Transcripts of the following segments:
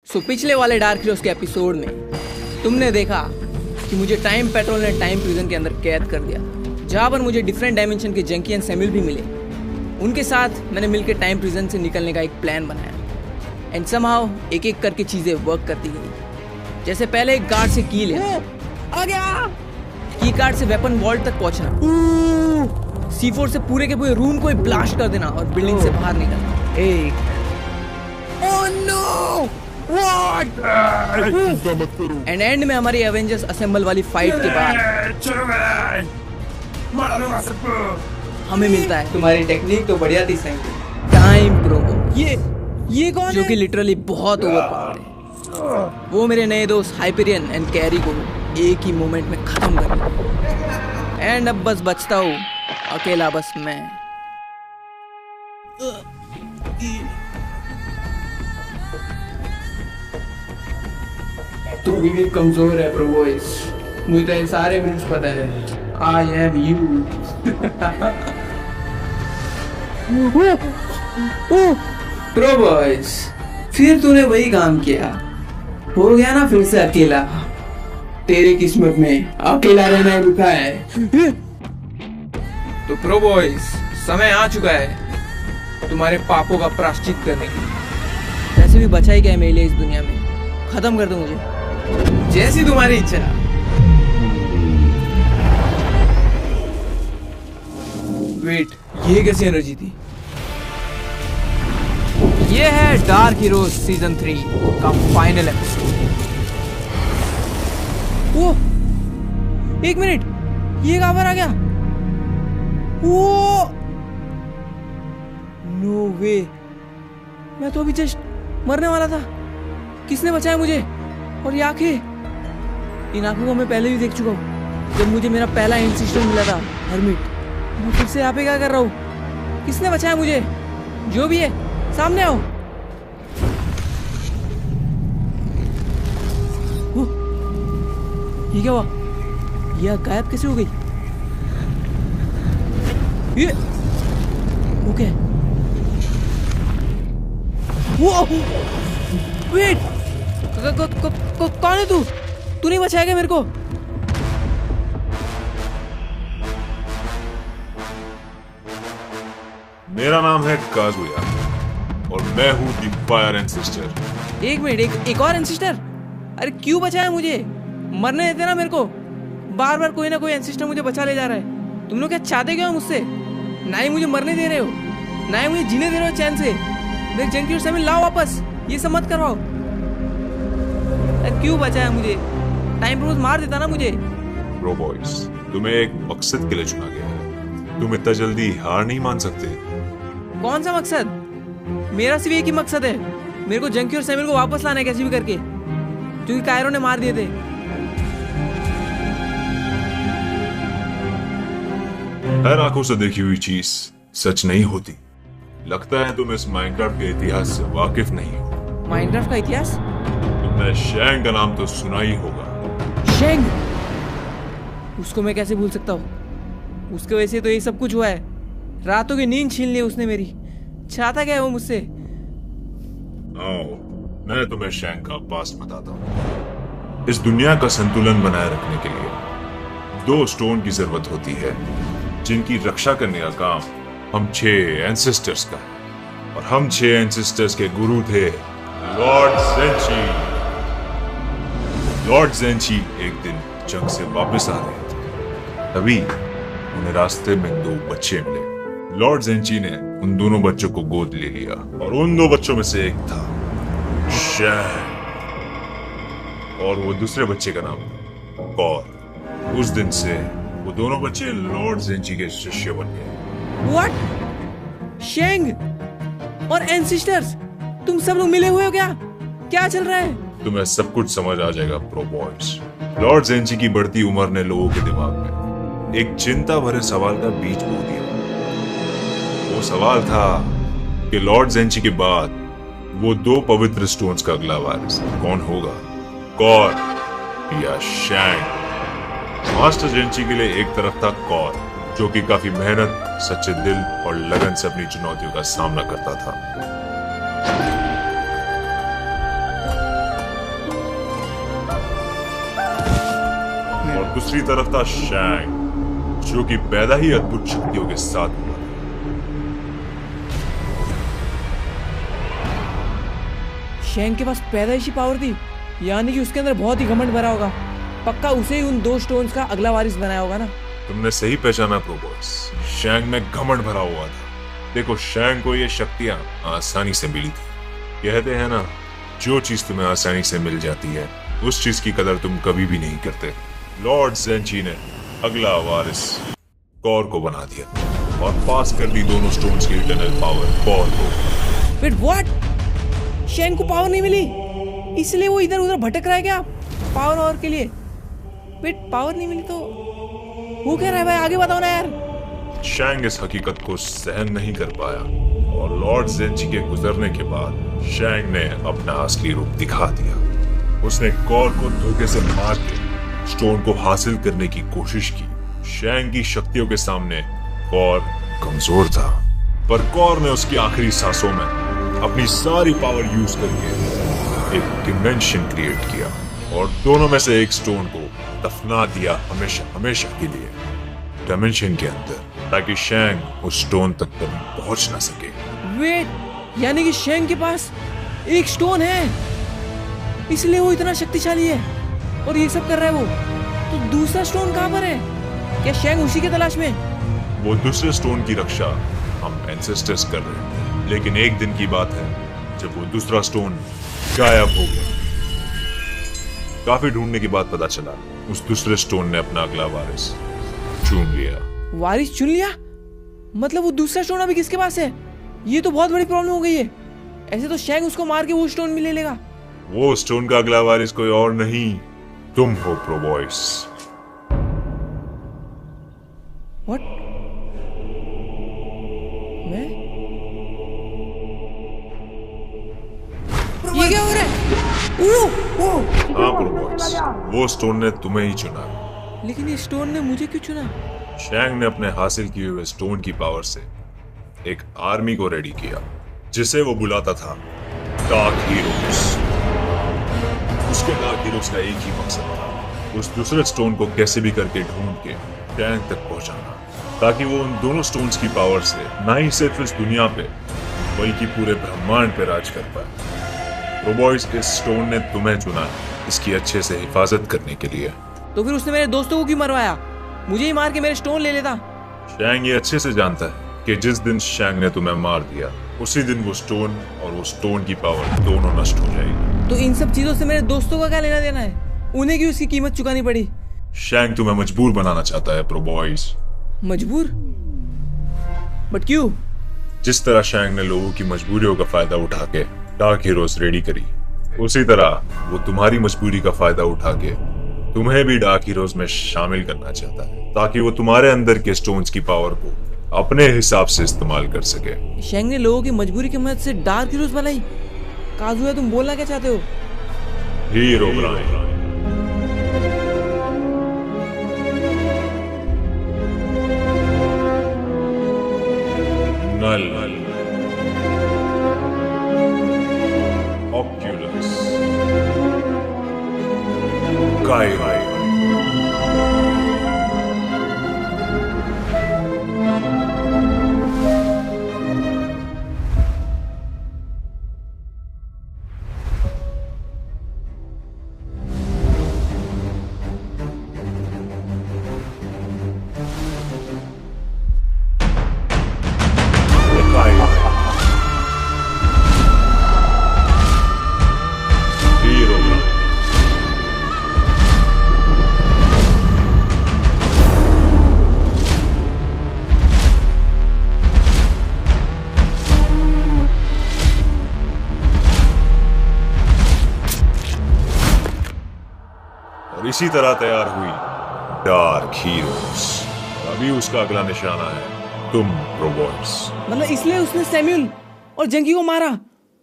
पिछले वाले dark heroes के एपिसोड में तुमने देखा कि मुझे टाइम पेट्रोल ने टाइम प्रिजन के अंदर कैद कर दिया, जहाँ पर मुझे डिफरेंट डायमेंशन के जंकी एंड सैमुअल भी मिले। उनके साथ मैंने मिलकर टाइम प्रिजन से निकलने का एक प्लान बनाया एंड समहाउ एक एक करके चीजें वर्क करती गई। जैसे पहले एक गार्ड से की लिया, आ गया की कार्ड से वेपन वॉल्ट तक पहुंचना, C4 से पूरे के पूरे रूम को ब्लास्ट कर देना और बिल्डिंग से बाहर निकलना। Oh know what and and में हमारी एवेंजर्स असेंबल वाली फाइट के बाद हमें मिलता है तुम्हारी टेक्निक तो बढ़िया थी सही, टाइम प्रोबो। ये कौन जो कि लिटरली बहुत ओवरपावर्ड है। वो मेरे नए दोस्त हाइपरियन एंड कैरी को एक ही मोमेंट में खत्म कर दिया एंड अब बस बचता हूँ अकेला, बस मैं। तू भी कमजोर है प्रोबॉयज, मुझे सारे मिनट्स पता है। I am you. प्रोबॉयज फिर तूने वही काम किया, हो गया ना फिर से अकेला। तेरी किस्मत में अकेला रहना लिखा है। तो प्रोबॉयज समय आ चुका है तुम्हारे पापों का प्रायश्चित करने की। वैसे भी बचा ही क्या है मेरे लिए इस दुनिया में, खत्म कर दो मुझे, जैसी तुम्हारी इच्छा। वेट, ये कैसी एनर्जी थी? ये है डार्क हीरोज सीजन 3 का फाइनल एपिसोड। वो एक मिनट, ये कहां पर आ गया? वो नो वे, मैं तो अभी जस्ट मरने वाला था। किसने बचाया मुझे? और ये आंखें, इन आंखों को मैं पहले भी देख चुका हूँ जब मुझे मेरा पहला इंसिस्टर मिला था, हर्मिट। मैं फिर से यहाँ पे क्या कर रहा हूँ? किसने बचाया मुझे? जो भी है सामने आओ। ये क्या हुआ? यह गायब कैसे हो गई? ये ओके, वो वेट, कौन है तू? तू नहीं बचाएगा मेरे को? मेरा नाम है काजुया और मैं हूँ द फायर एंसेस्टर। एक मिनट, एक और एंसेस्टर? अरे क्यों बचाया मुझे? मरने देते ना मेरे को। बार बार कोई ना कोई एंसेस्टर मुझे बचा ले जा रहा है। तुम लोग क्या चाहते क्यों मुझसे? ना ही मुझे मरने दे रहे हो, ना ही मुझे जीने दे रहे हो चैन से। मेरे जंकी और सैमुअल लाओ वापस, ये सब मत करवाओ। क्यों बचाया मुझे? टाइम प्रोबॉयज मार देता ना मुझे। प्रोबॉयज, तुम्हें एक मकसद के लिए चुना गया है। तुम इतना जल्दी हार नहीं मान सकते। कौन सा मकसद? मेरा सिर्फ एक ही मकसद है, मेरे को जंकी और सैमुअल को वापस लाना है कैसे भी करके, क्योंकि कायरो ने मार दिए थे। हर आंखों से देखी हुई चीज सच नहीं होती। लगता है तुम इस माइनक्राफ्ट के इतिहास से वाकिफ नहीं हो। माइनक्राफ्ट का इतिहास? तुमने शैंग का नाम तो सुना ही होगा। शैंग? उसको मैं कैसे भूल सकता हूँ? उसके वजह से तो ये सब कुछ हुआ है। रातों की नींद छीन ली उसने मेरी। चाहता क्या है वो मुझसे? आओ, मैं तुम्हें शैंग का पास्ट बताता हूँ। इस दुनिया का संतुलन बनाए रखने के लिए 2 स्टोन की जरूरत होती है, जिनकी रक्षा करने का काम हम 6 एंसेस्टर्स का है। और हम 6 एंसेस्टर्स के गुरु थे लॉर्ड ज़ेंची। लॉर्ड ज़ेंची एक दिन जंग से वापस आ रहे थे, तभी उन्हें रास्ते में 2 बच्चे मिले। लॉर्ड ज़ेंची ने उन दोनों बच्चों को गोद ले लिया और उन 2 बच्चों में से एक था शैंग और वो दूसरे बच्चे का नाम कॉर। उस दिन से वो दोनों बच्चे लॉर्ड ज़ेंची के शिष्य बन गए। व्हाट? शैंग और एंसेस्टर्स, तुम सब लोग मिले हुए हो क्या? क्या चल रहा है? तुम्हें सब कुछ समझ आ जाएगा प्रोबॉयज। लॉर्ड ज़ेंची की बढ़ती उम्र ने लोगों के दिमाग में एक चिंता भरे सवाल का बीज बो दिया। वो सवाल था कि लॉर्ड ज़ेंची के बाद वो 2 पवित्र स्टोन्स का अगला वारिस कौन होगा, कॉर या शैंग? मास्टर ज़ेंची के लिए एक तरफ था कॉर, जो कि काफी मेहनत, सच्चे दिल और लगन से अपनी चुनौतियों का सामना करता था। दूसरी तरफ था शैंग, जो कि पैदा ही अद्भुत शक्तियों के साथ हुआ। शैंग के पास पैदाइशी पावर थी, यानी कि उसके अंदर बहुत ही घमंड भरा होगा। पक्का उसे ही उन 2 स्टोन्स का अगला वारिस बनाया होगा ना। तुमने सही पहचाना प्रो बॉयज, शैंग में घमंड भरा हुआ था। देखो, शैंग को ये शक्तियां आसानी से मिली थी। कहते हैं ना, जो चीज तुम्हें आसानी से मिल जाती है उस चीज की कदर तुम कभी भी नहीं करते। लॉर्ड ज़ेंची ने अगला वारिस कॉर को बना दिया और पास कर दी दोनों स्टोन्स की इटर्नल पावर कॉर को। Wait, what? शैंग को पावर नहीं मिली, इसलिए वो इधर उधर भटक रहा है क्या पावर और के लिए? वेट, पावर नहीं मिली तो वो कह रहा है भाई, आगे बताओ ना यार। शैंग इस हकीकत को सहन नहीं कर पाया और लॉर्ड ज़ेंची के गुजरने के बाद शैंग ने अपना असली रूप दिखा दिया। उसने कॉर को धोखे से मार के स्टोन को हासिल करने की कोशिश की। शैंग की शक्तियों के सामने कॉर कमजोर था, पर कॉर ने उसकी आखिरी सांसों में अपनी सारी पावर यूज करके एक डिमेंशन क्रिएट किया और दोनों में से एक स्टोन को दफना दिया हमेशा हमेशा के लिए डायमेंशन के अंदर, ताकि शैंग उस स्टोन तक कभी पहुंच ना सके। वेट, यानी कि शैंग के पास एक स्टोन है, इसलिए वो इतना शक्तिशाली है और ये सब कर रहा है वो। तो दूसरा स्टोन कहाँ पर है? क्या शैंग उसी के तलाश में? वो दूसरे स्टोन की रक्षा हम एंसेस्टर्स कर रहे हैं, लेकिन एक दिन की बात है जब वो दूसरा स्टोन गायब हो गया। काफी ढूंढने के बाद पता चला उस दूसरे स्टोन ने अपना अगला वारिस चुन लिया। वारिस चुन लिया? मतलब वो दूसरा स्टोन अभी किसके पास है? ये तो बहुत बड़ी प्रॉब्लम हो गई है। ऐसे तो शैंग उसको मार के वो स्टोन भी ले लेगा। वो स्टोन का अगला वारिस कोई और नहीं, तुम हो प्रो बॉयज। व्हाट? मैं? ये क्या हो रहा है? हाँ प्रो बॉयज, वो स्टोन ने तुम्हें ही चुना। लेकिन ये स्टोन ने मुझे क्यों चुना? शैंग ने अपने हासिल किए हुए स्टोन की पावर से एक आर्मी को रेडी किया, जिसे वो बुलाता था डार्क हीरोज। उसके डार्क हीरोज का एक ही मकसद था, उस दूसरे स्टोन को कैसे भी करके ढूंढ के शैंग तक पहुंचाना, ताकि वो उन दोनों स्टोन्स की पावर से ना ही सिर्फ इस दुनिया पे बल्कि पूरे ब्रह्मांड पे राज कर पाए। प्रो बॉयज, इस स्टोन ने तुम्हें चुना है इसकी अच्छे से हिफाजत करने के लिए। तो फिर उसने मेरे दोस्तों को क्यों मरवाया? मुझे ही मार के मेरे स्टोन ले लेता। शैंग ये अच्छे से जानता है कि जिस दिन शैंग ने तुम्हें मार दिया उसी दिन वो स्टोन और वो स्टोन की पावर दोनों नष्ट हो जाएगी। तो इन सब चीजों से मेरे दोस्तों का क्या लेना देना है? उन्हें क्यों इसकी कीमत चुकानी पड़ी? शैंग तुम्हें मजबूर बनाना चाहता है प्रो बॉयज। मजबूर? बट क्यों? जिस तरह शैंग ने लोगों की मजबूरियों का फायदा उठा के डार्क हीरोज रेडी करी, उसी तरह वो तुम्हारी मजबूरी का फायदा उठा के तुम्हें भी डार्क हीरोज में शामिल करना चाहता है, ताकि वो तुम्हारे अंदर के स्टोन्स की पावर को अपने हिसाब से इस्तेमाल कर सके। शैंग ने लोगों की मजबूरी की मदद से डार्क हीरोज बनाई। काजुया, तुम बोलना क्या चाहते हो? हीरो बनाए। नल, ऑक्यूलस, काइरो, इसी तरह तैयार हुई डार्क हीरोज। अभी उसका अगला निशाना है तुम प्रो बॉयज। मतलब इसलिए उसने सैम्यूल और जंकी को मारा,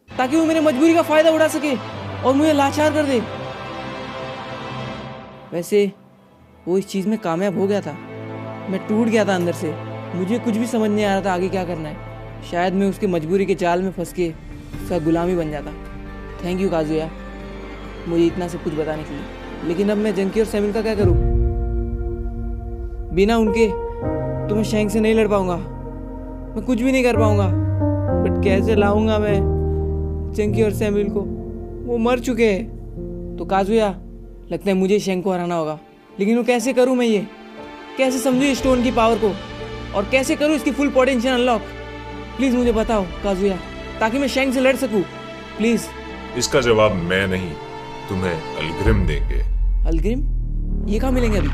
ताकि वो मेरे मजबूरी का फायदा उठा सके और मुझे लाचार कर दे। वैसे वो इस चीज में कामयाब हो गया था। मैं टूट गया था अंदर से, मुझे कुछ भी समझ नहीं आ रहा था आगे क्या करना है। शायद मैं उसके मजबूरी के जाल में फंस के उसका गुलामी बन जाता। थैंक यू काजुया, मुझे इतना सब कुछ बताने के लिए। लेकिन अब मैं जंकी और सैम्यूल का क्या करूं? बिना उनके तो मैं शेंग से नहीं लड़ पाऊंगा, मैं कुछ भी नहीं कर पाऊंगा। बट कैसे लाऊंगा मैं चंकी और सैमुअल को? वो मर चुके हैं। तो काजुया, लगता है मुझे शेंग को हराना होगा, लेकिन वो कैसे करूं मैं? ये कैसे समझूं इस स्टोन की पावर को, और कैसे करूं इसकी फुल पोटेंशियल अनलॉक? प्लीज मुझे बताओ काजुया, ताकि मैं शेंग से लड़ सकूं, प्लीज। इसका जवाब मैं नहीं, तुम्हें अल्ग्रिम देंगे। अल्ग्रिम? ये कहाँ मिलेंगे अभी?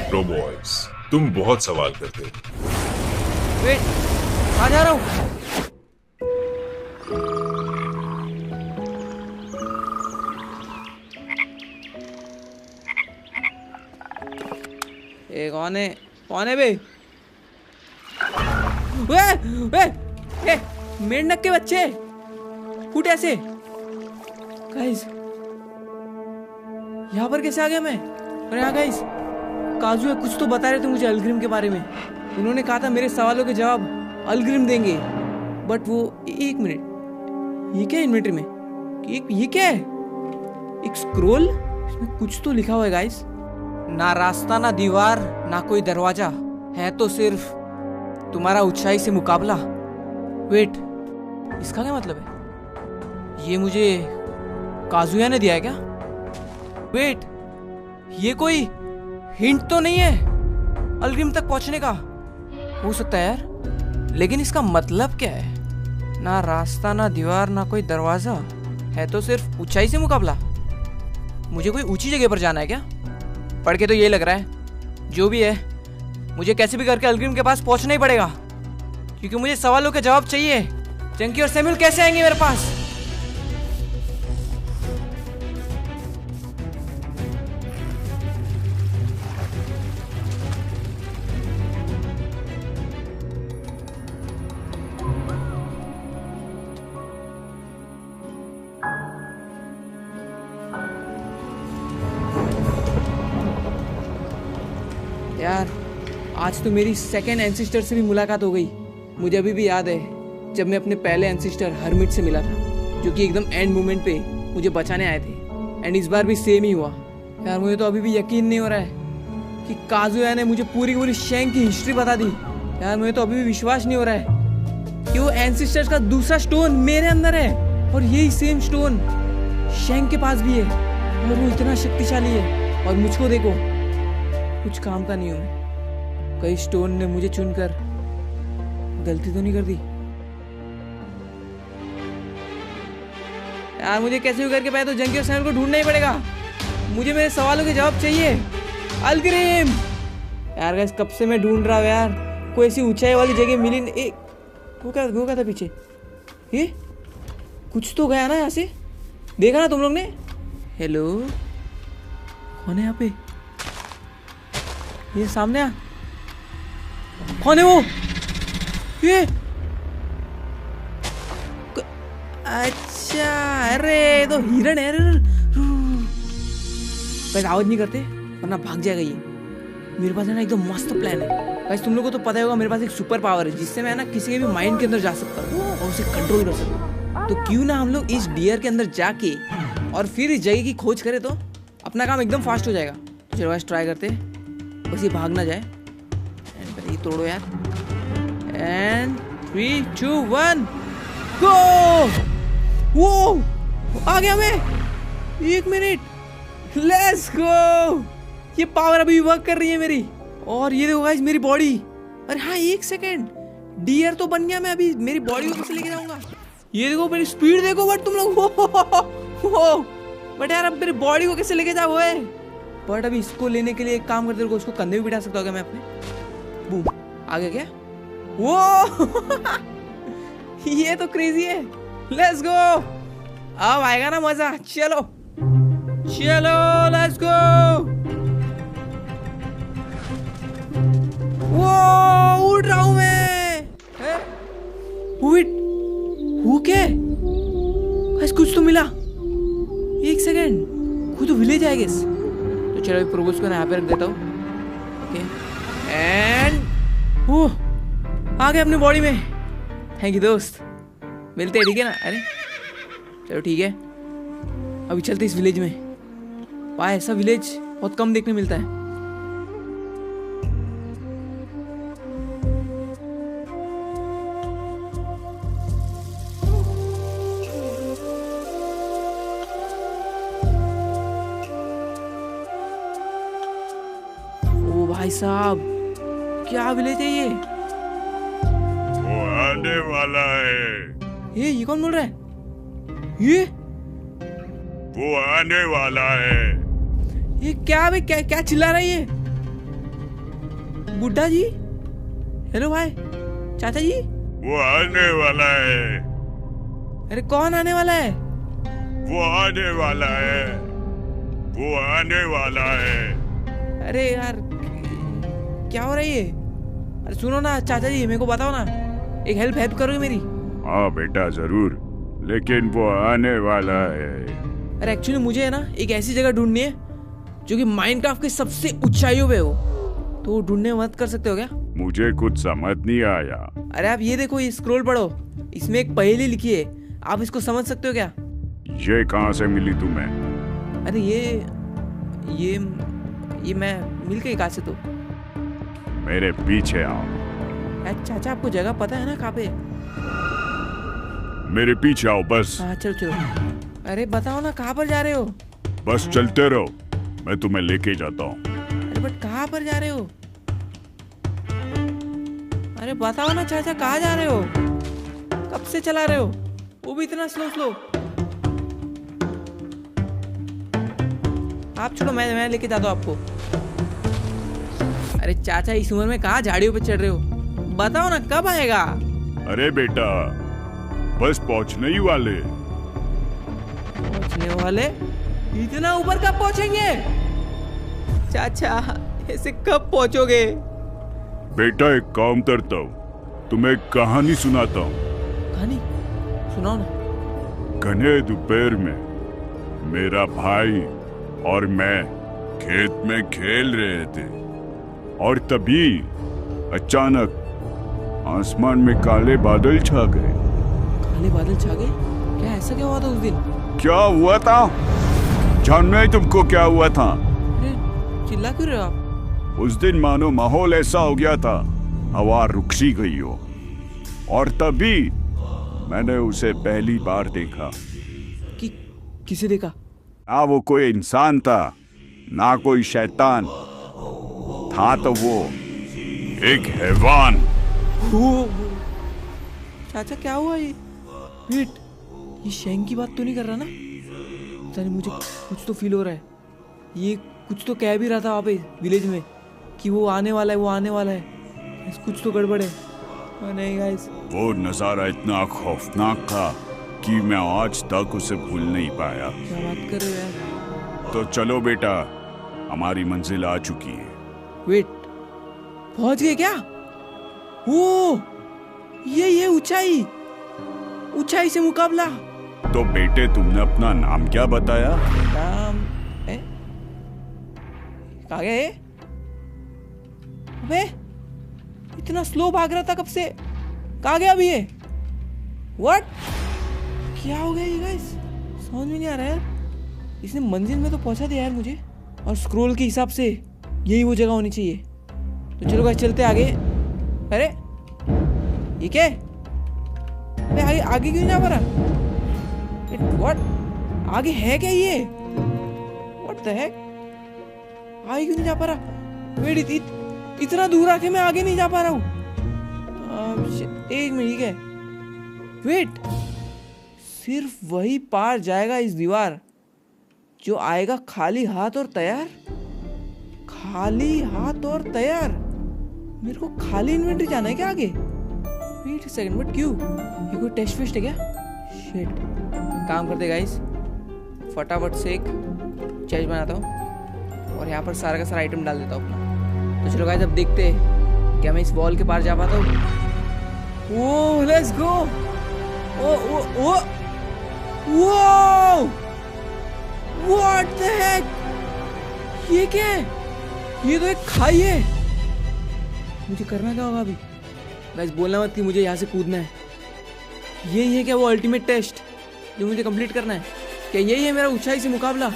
प्रो बॉयज, तुम बहुत सवाल करते हो। वेट, कहाँ जा रहा हूँ? कौन है? कौन है बे? वे, मेंढक के बच्चे फूट ऐसे। गाइस, यहाँ पर कैसे आ गया मैं? अरे हाँ गाइस, काजू है कुछ तो बता रहे थे मुझे अल्ग्रिम के बारे में। उन्होंने कहा था मेरे सवालों के जवाब अल्ग्रिम देंगे। बट वो एक मिनट, ये क्या इन्वेंटरी में? ये क्या है? एक स्क्रोल, इसमें कुछ तो लिखा हुआ है गाइस। ना रास्ता ना दीवार ना कोई दरवाजा, है तो सिर्फ तुम्हारा ऊंचाई से मुकाबला। वेट, इसका क्या मतलब है? ये मुझे काजुया ने दिया है क्या? वेट, ये कोई हिंट तो नहीं है अल्ग्रिम तक पहुंचने का? हो सकता है यार, लेकिन इसका मतलब क्या है? ना रास्ता ना दीवार ना कोई दरवाजा, है तो सिर्फ ऊंचाई से मुकाबला। मुझे कोई ऊंची जगह पर जाना है क्या? पढ़ के तो ये लग रहा है। जो भी है, मुझे कैसे भी करके अल्ग्रिम के पास पहुंचना ही पड़ेगा, क्योंकि मुझे सवालों के जवाब चाहिए। चंकी और सैमुअल कैसे आएंगे मेरे पास? यार, आज तो मेरी सेकेंड एंसिस्टर से भी मुलाकात हो गई। मुझे अभी भी याद है जब मैं अपने पहले एंसिस्टर हरमिट से मिला था, जो कि एकदम एंड मोमेंट पे मुझे बचाने आए थे। एंड इस बार भी सेम ही हुआ। यार, मुझे तो अभी भी यकीन नहीं हो रहा है कि काजुया ने मुझे पूरी की पूरी शेंग की हिस्ट्री बता दी। यार, मुझे तो अभी भी विश्वास नहीं हो रहा है कि वो एंसिस्टर्स का दूसरा स्टोन मेरे अंदर है, और यही सेम स्टोन शेंग के पास भी है, और वो इतना शक्तिशाली है। और मुझको देखो, कुछ काम का नहीं हूं मैं। कई स्टोन ने मुझे चुनकर गलती तो नहीं कर दी? यार, मुझे कैसे भी करके पहले तो जंकी और सैमुअल को ढूंढना ही पड़ेगा। मुझे मेरे सवालों के जवाब चाहिए। अल्ग्रिम! यार गाइस, कब से मैं ढूंढ रहा हूँ यार, कोई ऐसी ऊंचाई वाली जगह मिली नहीं। वो क्या था पीछे? ये कुछ तो गया ना यहाँ से, देखा ना तुम लोग ने? हेलो, कौन है यहाँ पे? ये सामने आ, कौन है वो? ये अच्छा, अरे तो हिरण है। वैसे आवाज नहीं करते वरना भाग जाएगा ये। मेरे पास है ना एकदम मस्त प्लान है। गाइस, तुम लोगों को तो पता होगा मेरे पास एक सुपर पावर है, जिससे मैं ना किसी के भी माइंड के अंदर जा सकता हूँ और उसे कंट्रोल कर सकता हूँ। तो क्यों ना हम लोग इस डियर के अंदर जाके और फिर इस जगह की खोज करें, तो अपना काम एकदम फास्ट हो जाएगा। तो चलो गाइस, ट्राई करते हैं, बस ये भाग ना जाए। ये तोड़ो यार। एंड 3, 2, 1 गो! वो आ गया मैं। 1 मिनट, लेट्स गो! ये पावर अभी वर्क कर रही है मेरी। और ये देखो गाइस, मेरी बॉडी। अरे हाँ, 1 सेकेंड, डियर तो बन गया मैं। अभी मेरी बॉडी को कैसे लेके जाऊंगा? ये देखो मेरी स्पीड देखो। बट तुम लोग बट यार, अब मेरी बॉडी को कैसे लेके जाओ? बट अभी इसको लेने के लिए एक काम करते रहो, उसको कंधे भी बिठा सकता हूँ मैं अपने। बूम, आ गया क्या? वो ये तो क्रेजी है। लेट्स गो, अब आएगा ना मजा। चलो चलो, लेट्स गो। वो उड़ रहा हूं मैं। वो क्या है? कुछ तो मिला। 1 सेकेंड, कोई तो विलेज है गेस। तो चलो प्रोबोस को यहाँ पे रख देता हूँ। ओके, एंड आ गया अपनी बॉडी में। थैंक यू दोस्त, मिलते हैं, ठीक है ना? अरे चलो ठीक है, अभी चलते इस विलेज में। वाह, ऐसा विलेज बहुत कम देखने मिलता है। भाई साहब, क्या विलेज है ये? वो आने वाला है। ये कौन बोल रहा है? ये वो आने वाला है। ये क्या भाई, क्या क्या चिल्ला रहा है ये? बुड्ढा जी, हेलो भाई, चाचा जी। वो आने वाला है। अरे कौन आने वाला है? वो आने वाला है। वो आने वाला है। अरे यार, क्या हो रहा है ये? अरे सुनो ना चाचा जी, मेरे को बताओ ना, एक हेल्प करोगे मेरी? हाँ बेटा जरूर, लेकिन वो आने वाला है। अरे एक्चुअली मुझे है ना एक ऐसी जगह ढूंढनी है जो कि माइनक्राफ्ट के सबसे ऊंचाइयों पे हो, तो ढूंढने में मदद कर सकते हो क्या? मुझे कुछ समझ नहीं आया। अरे आप ये देखो, ये स्क्रॉल पढ़ो, इसमें एक पहेली लिखी है, आप इसको समझ सकते हो क्या? ये कहाँ से मिली तुम्हें? अरे ये मैं मिल गई कहाँ से? तो मेरे पीछे आओ। यार चाचा, आपको जगह पता है ना कहाँ पे? मेरे पीछे आओ बस। हाँ चलो चलो। अरे बताओ ना, कहाँ पर जा रहे हो? बस चलते रहो, मैं तुम्हें लेके जाता हूँ। अरे बट कहाँ पर जा रहे हो? अरे बताओ ना चाचा, कहाँ जा रहे हो? कब से चला रहे हो, वो भी इतना स्लो? आप छोड़ो, मैं लेके जाता हूँ आपको। अरे चाचा, इस उम्र में कहाँ झाड़ियों पे चढ़ रहे हो? बताओ ना कब आएगा? अरे बेटा, बस पहुंचने ही वाले। पहुंचने वाले? इतना ऊपर कब पहुंचेंगे? चाचा ऐसे कब पहुंचोगे? बेटा एक काम करता हूँ, तुम्हें एक कहानी सुनाता हूँ। कहानी सुनाओ ना। घने दोपहर में मेरा भाई और मैं खेत में खेल रहे थे, और तभी अचानक आसमान में काले बादल छा गए। काले बादल छा गए? क्या ऐसा क्या हुआ था उस दिन? क्या हुआ था? जानना है तुमको क्या हुआ था? अरे चिल्ला क्यों रहे हो आप? उस दिन मानो माहौल ऐसा हो गया था, हवा रुक सी गई हो, और तभी मैंने उसे पहली बार देखा। किसे देखा? ना वो कोई इंसान था, ना कोई शैतान था, तो वो एक हैवान। चाचा क्या हुआ ये? वेट, ये शैंग की बात तो नहीं कर रहा ना? पता नहीं, मुझे कुछ तो फील हो रहा है। ये कुछ तो कह भी रहा था वहाँ पे विलेज में कि वो आने वाला है, वो आने वाला है। कुछ तो गड़बड़ है। नहीं गाइस, वो नजारा इतना खौफनाक था कि मैं आज तक उसे भूल नहीं पाया। क्या बात कर रहे हो यार? तो चलो बेटा, हमारी मंजिल आ चुकी है। वेट, पहुंच गए क्या? ओ, ये ऊंचाई से मुकाबला। तो बेटे, तुमने अपना नाम क्या बताया? नाम कहाँ गया ये? अबे इतना स्लो भाग रहा था कब से, कहाँ गया अभी ये? व्हाट? क्या हो गया ये गाइस? समझ में नहीं आ रहा यार। इसने मंजिल में तो पहुंचा दिया यार मुझे, और स्क्रॉल के हिसाब से यही वो जगह होनी चाहिए। तो चलो गाइस, चलते आगे। अरे ये क्या? अबे आगे क्यों नहीं जा पा रहा? व्हाट? आगे है क्या ये? What the heck? आगे क्यों नहीं जा पा रहा? वेट, इतना दूर आके मैं आगे नहीं जा पा रहा हूँ। एक मिनट, है वेट, सिर्फ वही पार जाएगा इस दीवार जो आएगा खाली हाथ और तैयार। खाली हाथ और तैयार? मेरे को खाली इन्वेंटरी जाना है क्या आगे? वेट सेकंड, बट क्यों? ये कोई टेस्ट फेस्ट है क्या? शिट, काम करते गाइस, फटाफट से एक चेस्ट बनाता हूँ और यहाँ पर सारा का सारा आइटम डाल देता हूँ अपना। तो चलो गाइस, अब देखते हैं क्या मैं इस वॉल के पार जा पाता हूँ। ओह let's go. Oh what the heck? ये क्या है? ये तो एक खाई है। मुझे करना क्या होगा अभी? गाइस बोलना मत कि मुझे यहाँ से कूदना है। यही है क्या वो अल्टीमेट टेस्ट जो मुझे कंप्लीट करना है? क्या यही है मेरा ऊंचाई से मुकाबला?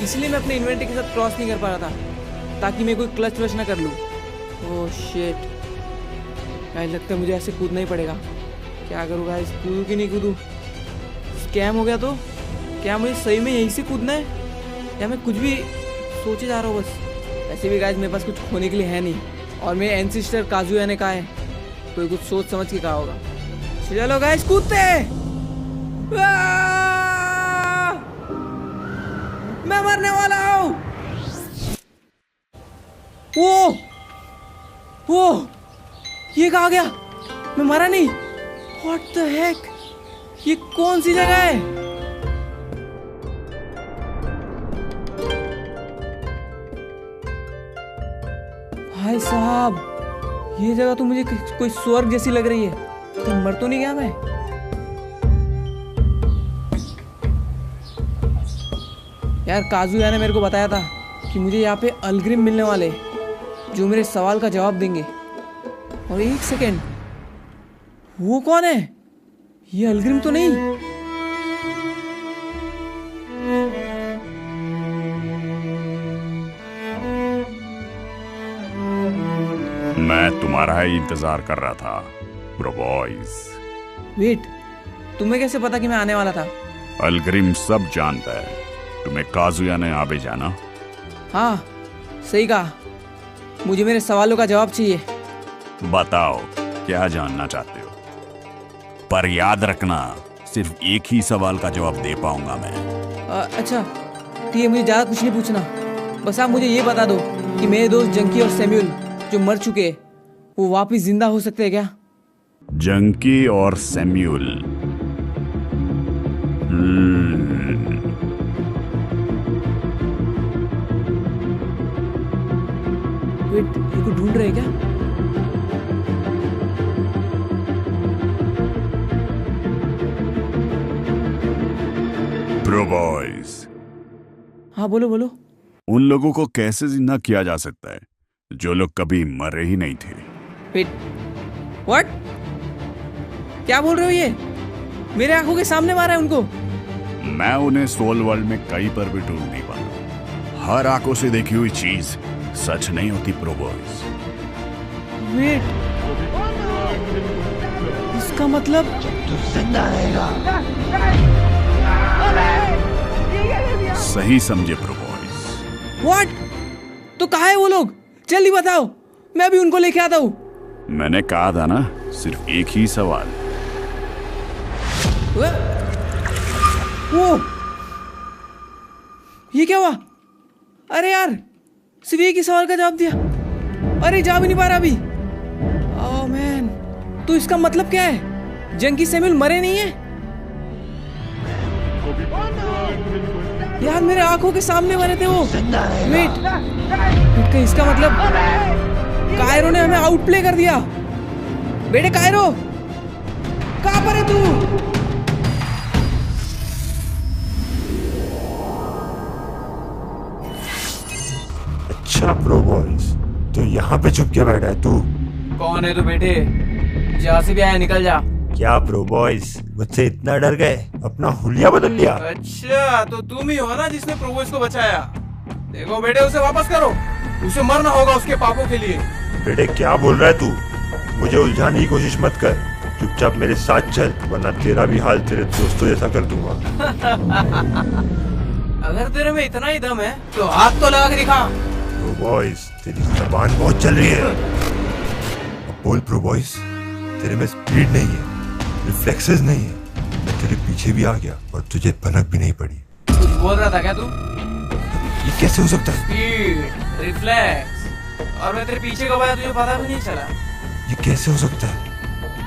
इसलिए मैं अपने इन्वेंटरी के साथ क्रॉस नहीं कर पा रहा था, ताकि मैं कोई क्लच वच ना कर लूँ। ओह शिट, गाइस लगता है मुझे ऐसे कूदना ही पड़ेगा। क्या करूँ गाइस, कूदूँ कि नहीं कूदूँ? स्कैम हो गया तो? क्या मुझे सही में यहीं से कूदना है, या मैं कुछ भी सोचे जा रहा हूँ? बस वैसे भी गाइस मेरे पास कुछ खोने के लिए है नहीं, और मेरे एंसिस्टर काजुया ने कहा है तो ये कुछ सोच समझ के कहा होगा। चलो गाइस कूदते हैं। मैं मरने वाला हूँ। वो ये कहाँ गया? मैं मरा नहीं। What the heck? ये कौन सी जगह है? भाई साहब, ये जगह तो मुझे कोई स्वर्ग जैसी लग रही है। कहीं मर तो नहीं गया मैं? यार काजुया ने मेरे को बताया था कि मुझे यहाँ पे अलग्रिम मिलने वाले जो मेरे सवाल का जवाब देंगे। और एक सेकेंड, वो कौन है? ये अलग्रिम तो नहीं? मैं तुम्हारा ही इंतजार कर रहा था ब्रो बॉयज। वेट, तुम्हें कैसे पता कि मैं आने वाला था? अलग्रिम सब जानता है। तुम्हें काजुया ने यहाँ भेजा ना? हाँ सही कहा। मुझे मेरे सवालों का जवाब चाहिए। बताओ क्या जानना चाहते हो, पर याद रखना सिर्फ एक ही सवाल का जवाब दे पाऊंगा मैं। अच्छा ठीक है, मुझे ज़्यादा कुछ नहीं पूछना। बस आप मुझे ये बता दो कि मेरे दोस्त जंकी और सैम्यूल जो मर चुके हैं वो वापस जिंदा हो सकते हैं क्या? जंकी और सैम्यूल, वेट, ये को ढूंढ रहे क्या? ब्रो बॉयज, हाँ बोलो बोलो। उन लोगों को कैसे जिंदा किया जा सकता है जो लोग कभी मरे ही नहीं थे? Wait, what? क्या बोल रहे हो? ये मेरे आंखों के सामने मारा है उनको। मैं उन्हें सोल वर्ल्ड में कहीं पर भी ढूंढ नहीं पाता। हर आंखों से देखी हुई चीज सच नहीं होती प्रो बॉयज। वेट, इसका मतलब तू जिंदा रहेगा। सही समझे प्रो बॉयज। व्हाट? तो कहाँ है वो लोग? जल्दी बताओ, मैं अभी उनको लेके आता हूँ। मैंने कहा था ना, सिर्फ एक ही सवाल। वो ये क्या हुआ? अरे यार, सिर्फ एक ही सवाल का जवाब दिया। अरे जा भी नहीं पा रहा अभी। ओह मैन, तो इसका मतलब क्या है? जंकी सैम्यूल मरे नहीं है? यार मेरे आंखों के सामने मरे थे वो। वेट, कहीं इसका मतलब कायरो ने हमें आउटप्ले कर दिया। बेटे कायरो, कहां पर है तू? अच्छा प्रो बॉयज, तो यहाँ पे छुप के बैठा है तू? कौन है तू बेटे? जहाँ से भी आया निकल जा। क्या प्रो बॉयज, मुझसे इतना डर गए? अपना हुलिया बदल लिया? अच्छा, तो तुम ही हो ना जिसने प्रोबोस को बचाया? देखो बेटे, उसे वापस करो। उसे मरना होगा उसके पापों के लिए। बेटे क्या बोल रहा है तू? मुझे उलझाने की कोशिश मत कर, चुपचाप मेरे साथ चल, वरना तेरा भी हाल तेरे दोस्तों जैसा कर दूंगा। अगर तेरे में इतना ही दम है तो हाथ तो लगा के दिखा। प्रो बॉयज, तेरी जबान बहुत चल रही है। अब बोल प्रो बॉयज, तेरे में स्पीड नहीं है, रिफ्लेक्सेस नहीं है। मैं तेरे पीछे भी आ गया और तुझे भनक भी नहीं पड़ी। कुछ बोल रहा था क्या तू? ये कैसे हो सकता है? स्पीड, रिफ्लेक्स, और मैं तेरे पीछे कब आया तुझे पता भी नहीं चला। ये कैसे हो सकता है?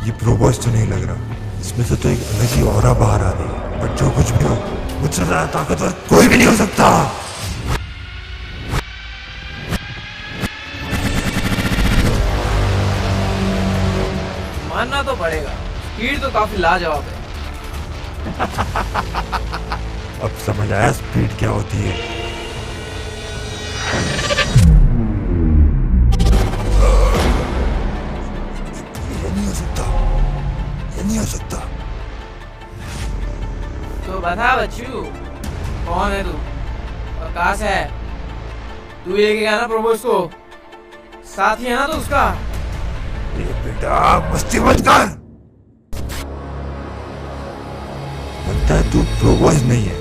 ये प्रो बॉयज तो नहीं लग रहा, इसमें से तो एक अलग ही ऑरा बाहर आ रही है। पर जो कुछ भी हो, मुझसे ज्यादा ताकतवर कोई भी नहीं हो सकता। मानना तो पड़ेगा, स्पीड तो काफी लाजवाब है। अब समझ आया स्पीड क्या होती है। ये नहीं हो सकता, ये नहीं हो सकता। तो बता बच्चू, कौन है तू और कहाँ से है? तू लेके गया ना प्रोबोस को? साथी है ना तो उसका? ये बेटा मस्ती मत कर। लगता है तू प्रो बॉयज नहीं है।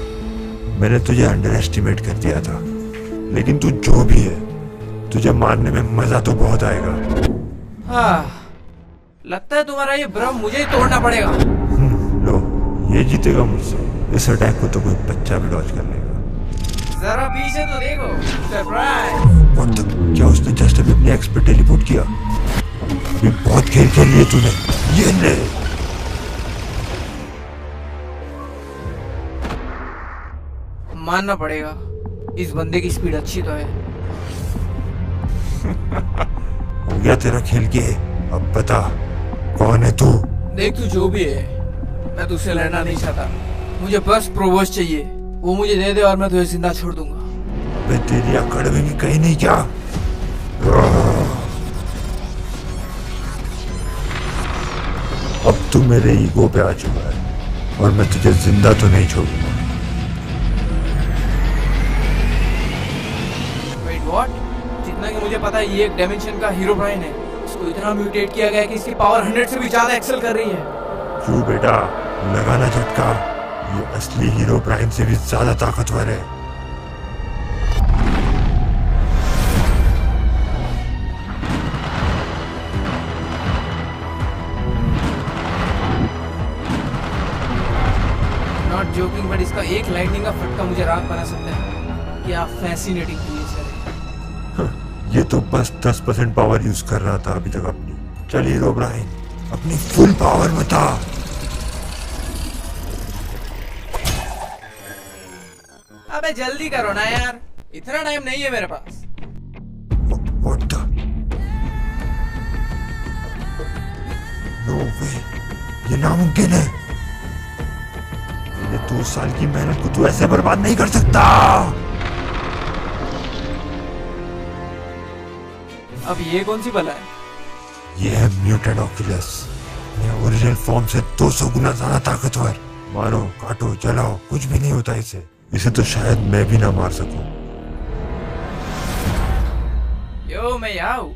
मैंने तुझे अंडर एस्टिमेट कर दिया था, लेकिन तू जो भी है, तुझे मारने में मजा तो बहुत आएगा। हाँ, लगता है तुम्हारा ये भ्रम मुझे ही तोड़ना पड़ेगा। लो, ये जीतेगा मुझसे। इस अटैक को तो कोई बच्चा भी डॉज कर लेगा। जरा पीछे तो देखो, सरप्राइज। What the? क्या उसने जस्ट अभी अपने एक्स पे टेलीपोर्ट किया? अभी बहुत खेल खेल लिए तूने। ये ले। मानना पड़ेगा, इस बंदे की स्पीड अच्छी तो है। हो गया तेरा खेल के। अब बता कौन है तू? देख तू जो भी है, मैं तुझसे लड़ना नहीं चाहता। मुझे बस प्रोवोस चाहिए, वो मुझे दे दे और मैं तुझे जिंदा छोड़ दूंगा। अबे तेरी अकड़ में भी कहीं नहीं क्या? अब तू मेरे ईगो पे आ चुका है और मैं तुझे जिंदा तो नहीं छोड़ूंगा। Wait what? जितना कि मुझे पता है ये एक डायमेंशन का हीरो ब्राइन है। इसको इतना म्यूटेट किया गया है कि इसकी पावर 100 से भी ज्यादा एक्सेल कर रही है। क्यों बेटा, लगाना झटका। ये असली हीरो ब्राइन से भी ज्यादा ताकतवर है। नॉट जोकिंग, बट इसका एक लाइटनिंग का फटका मुझे रात बना सकता है। क्या फैसिनेटिंग क्रिएचर है। ये तो बस 10% पावर यूज कर रहा था अभी तक अपनी। चल हीरो ब्राइन, अपनी फुल पावर बता। अबे जल्दी करो ना यार, इतना टाइम नहीं है मेरे पास। What the? No way, ये नामुमकिन है। ये 2 साल की मेहनत को तू ऐसे बर्बाद नहीं कर सकता। अब ये कौन सी बला है? ये है म्यूटेड ऑक्यूलस। ये ओरिजिनल फॉर्म से 200 गुना ज्यादा ताकतवर। मारो, काटो, जलाओ, कुछ भी नहीं होता इसे। इसे तो शायद मैं भी ना मार सकूं। यो मैं यहाँ हूँ।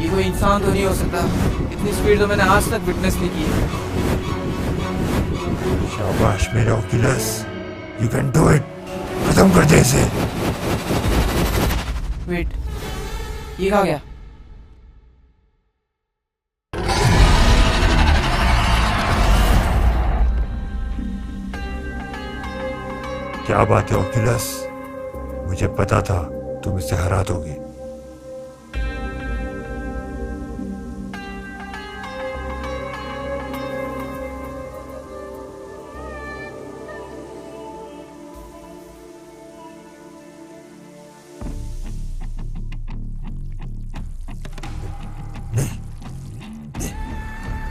ये कोई इंसान तो नहीं हो सकता। इतनी स्पीड तो मैंने आज तक विटनेस नहीं की है। शाबाश मेरे Oculus, you can do it. खत्म कर दे इसे। वेट, ये कहाँ गया? क्या बात है ऑक्यूलस, मुझे पता था तुम इसे हरा दोगे।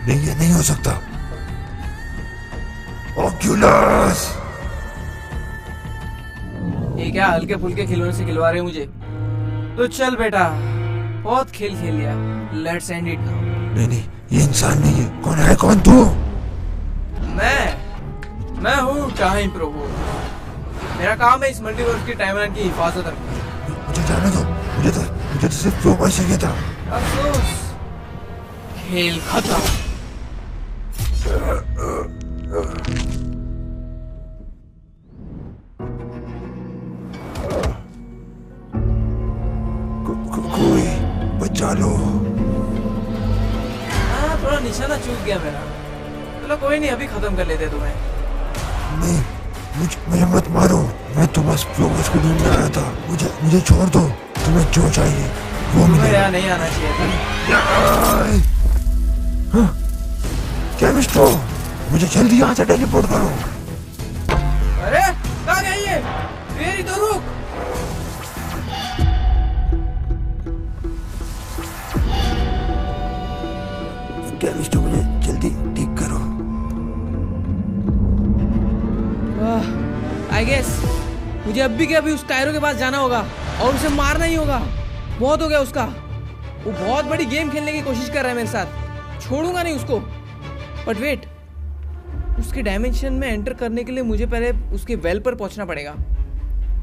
नहीं, ये नहीं हो सकता। ऑक्यूलस, ये क्या हल्के फुल्के खिलौने से खिलवा रहे मुझे? तो चल बेटा, बहुत खेल खेल लिया, लेट्स एंड इट नाउ। नहीं नहीं, ये इंसान नहीं है। कौन है, कौन तू? मैं हूँ टाइम प्रभु। मेरा काम है इस मल्टीवर्स की टाइमलाइन की हिफाजत रखना। मुझे जाने दो। मुझे तो सिर्फ प्रो बॉय चाहिए था। अफसोस, खेल खत्म। कोई बचा लो। हाँ, थोड़ा निशाना चूक गया मेरा। चलो कोई नहीं, अभी खत्म कर लेते तुम्हें। नहीं, मुझे मत मारो। मैं तो बस प्रोग्रेस को ढूंढने आया था। मुझे छोड़ दो। तुम्हें जो चाहिए वो तुम्हें यहाँ नहीं आना चाहिए था। केमिस्ट्रो, मुझे जल्दी यहाँ से टेलीपोर्ट करो। अरे कहाँ गई ये? मेरी तो रुक। केमिस्ट्रो, मुझे जल्दी ठीक करो। आई गेस मुझे अभी के अभी उस कायरो के पास जाना होगा और उसे मारना ही होगा। बहुत हो गया उसका। वो बहुत बड़ी गेम खेलने की कोशिश कर रहा है मेरे साथ। छोड़ूंगा नहीं उसको। बट वेट, उसके डायमेंशन में एंटर करने के लिए मुझे पहले उसके वेल पर पहुंचना पड़ेगा।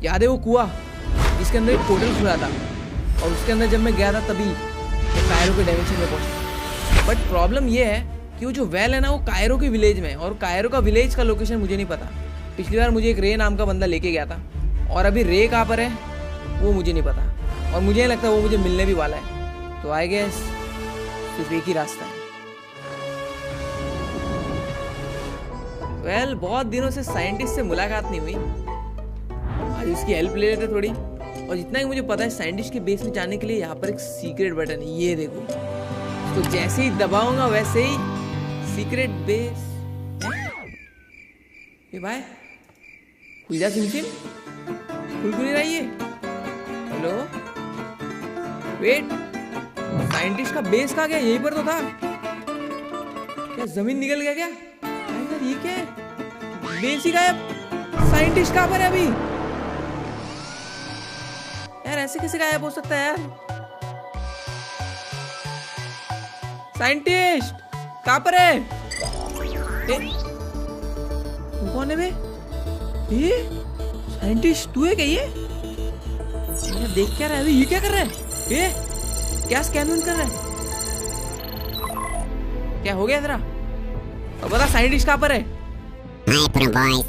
याद है वो कुआं जिसके अंदर एक पोर्टल खुला था, और उसके अंदर जब मैं गया था तभी मैं कायरो के डायमेंशन में पहुंचा। बट प्रॉब्लम ये है कि वो जो वेल है ना वो कायरो के विलेज में है, और कायरो का विलेज का लोकेशन मुझे नहीं पता। पिछली बार मुझे एक रे नाम का बंदा लेके गया था, और अभी रे कहाँ पर है वो मुझे नहीं पता, और मुझे नहीं लगता वो मुझे मिलने भी वाला है। तो आई गेस सिर्फ एक ही रास्ता है। वेल, बहुत दिनों से साइंटिस्ट से मुलाकात नहीं हुई, आज उसकी हेल्प ले लेते थोड़ी। और जितना कि मुझे पता है साइंटिस्ट के बेस में जाने के लिए यहाँ पर एक सीक्रेट बटन है, ये देखो। तो जैसे ही दबाऊंगा वैसे ही सीक्रेट बेस। ए भाई, खुल जा सिम, खुल नहीं रहा ये। हेलो, वेट, साइंटिस्ट का बेस कहाँ गया? यहीं पर तो था। क्या जमीन निकल गया क्या? ये क्या है? बेस ही गायब, साइंटिस्ट कहाँ पर है अभी? यार ऐसे कैसे गायब हो सकता है यार? साइंटिस्ट कहाँ पर है? कौन है बे? ये साइंटिस्ट तू है क्या? ये देख क्या रहा है? ये क्या कर रहा है? ये क्या स्कैन कर रहा है? क्या हो गया तेरा? अब बता, साइंटिस्ट कहाँ पर है? Hi, Pro Boys.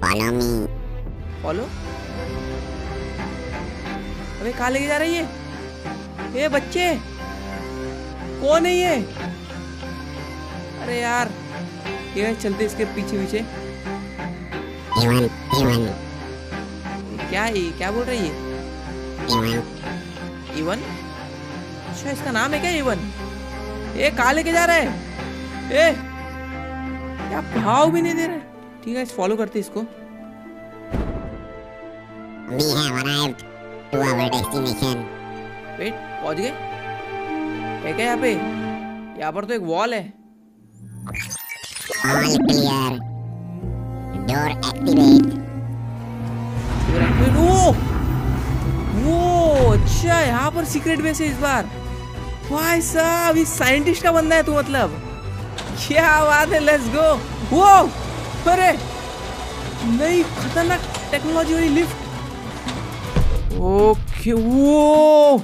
Follow me. Follow? अबे कहाँ लेके जा रही है ये बच्चे? कौन है ये? अरे यार, ये चलते इसके पीछे पीछे। Ewan. क्या है? क्या बोल रही है? इवन? अच्छा, इसका नाम है क्या इवन? ये कहाँ लेके जा रहा है? ए, क्या भाव भी नहीं दे रहा है। ठीक है, फॉलो करते इसको। We have arrived to our destination. Wait, पहुंच गए? है क्या यहाँ पे? यहाँ पर तो एक वॉल है। All clear. Door activate. वो अच्छा, यहाँ पर सीक्रेट बेस है इस बार। भाई साहब, ये साइंटिस्ट का बंदा है तू मतलब? क्या बात है, लेट्स गो। वो अरे नई खतरनाक टेक्नोलॉजी वाली लिफ्ट। ओके, वो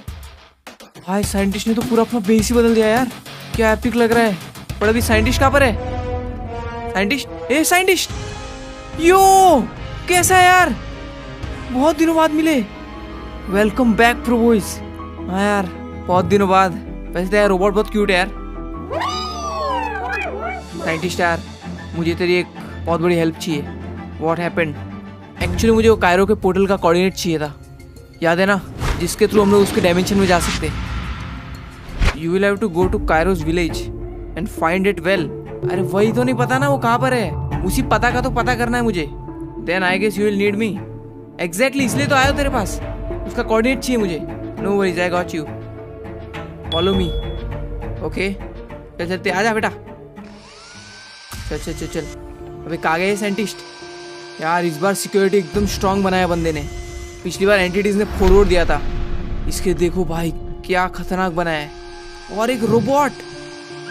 भाई साइंटिस्ट ने तो पूरा अपना बेस ही बदल दिया यार। क्या एपिक लग रहा है। पर अभी साइंटिस्ट कहाँ पर है? साइंटिस्ट यो, कैसा है यार? बहुत दिनों बाद मिले। Welcome back pro boys. हाँ यार, बहुत दिनों बाद। वैसे तो यार रोबोट बहुत क्यूट है यार। साइंटिस्ट यार, मुझे तेरी एक बहुत बड़ी हेल्प चाहिए। What happened? एक्चुअली मुझे वो कायरो के पोर्टल का कोऑर्डिनेट चाहिए था, याद है ना, जिसके थ्रू हम लोग उसके डायमेंशन में जा सकते। You will have to go to Kairos village and find it well. अरे वही तो नहीं पता ना वो कहाँ पर है, उसी पता का तो पता करना है मुझे। Then I guess you will need me. Exactly, इसलिए तो आया हो तेरे पास। उसका कोऑर्डिनेट चाहिए मुझे। No worries, I got you. Follow me. Okay, चल चलते, आजा बेटा। चल चल चल चल। अबे कहाँ गए साइंटिस्ट? यार इस बार सिक्योरिटी एकदम स्ट्रांग बनाया बंदे ने। पिछली बार एंटिटीज ने फॉरवर्ड दिया था, इसके देखो भाई क्या खतरनाक बनाया है। और एक रोबोट,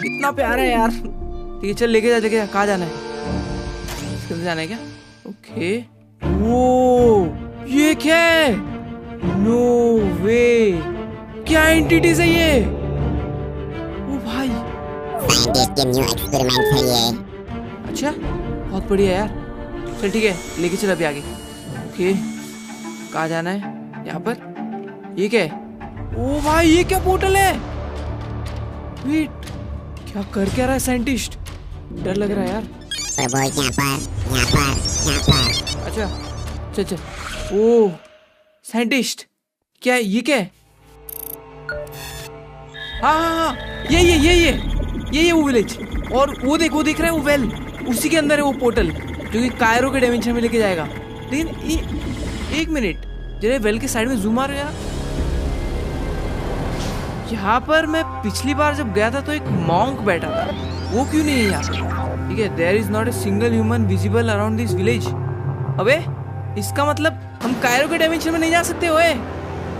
इतना प्यारा है यार। ठीक है, चल लेके जा। कहाँ जाना है? इसके अंदर जाना है क्या? ओके। वो ये क्या है? नो वे, क्या एंटिटीज है ये? ओ भाई, साइंटिस्ट के न्यू एक्सपेरिमेंट है ये। अच्छा, बहुत बढ़िया यार। चल ठीक है, लेके चल अभी आगे। ओके, कहाँ जाना है? यहाँ पर। ये क्या है? ओ भाई, ये क्या पोर्टल है? वेट, क्या कर क्या रहा है साइंटिस्ट? डर लग रहा है यार। Pro Boys यहाँ पर। अच्छा, चल चल। ओ साइंटिस्ट, क्या ये क्या है? हाँ, ये वो विलेज। और वो देख रहा है वो वेल, उसी के अंदर है वो पोर्टल जो कि कायरो के डायमेंशन में लेके जाएगा। लेकिन एक मिनट, जरा वेल के साइड में जूम आ रहा है। यहाँ पर मैं पिछली बार जब गया था तो एक मॉन्क बैठा था, वो क्यों नहीं है यहाँ? ठीक है, there is not a single human visible around this village. अबे इसका मतलब हम कायरो के डायमेंशन में नहीं जा सकते। ओए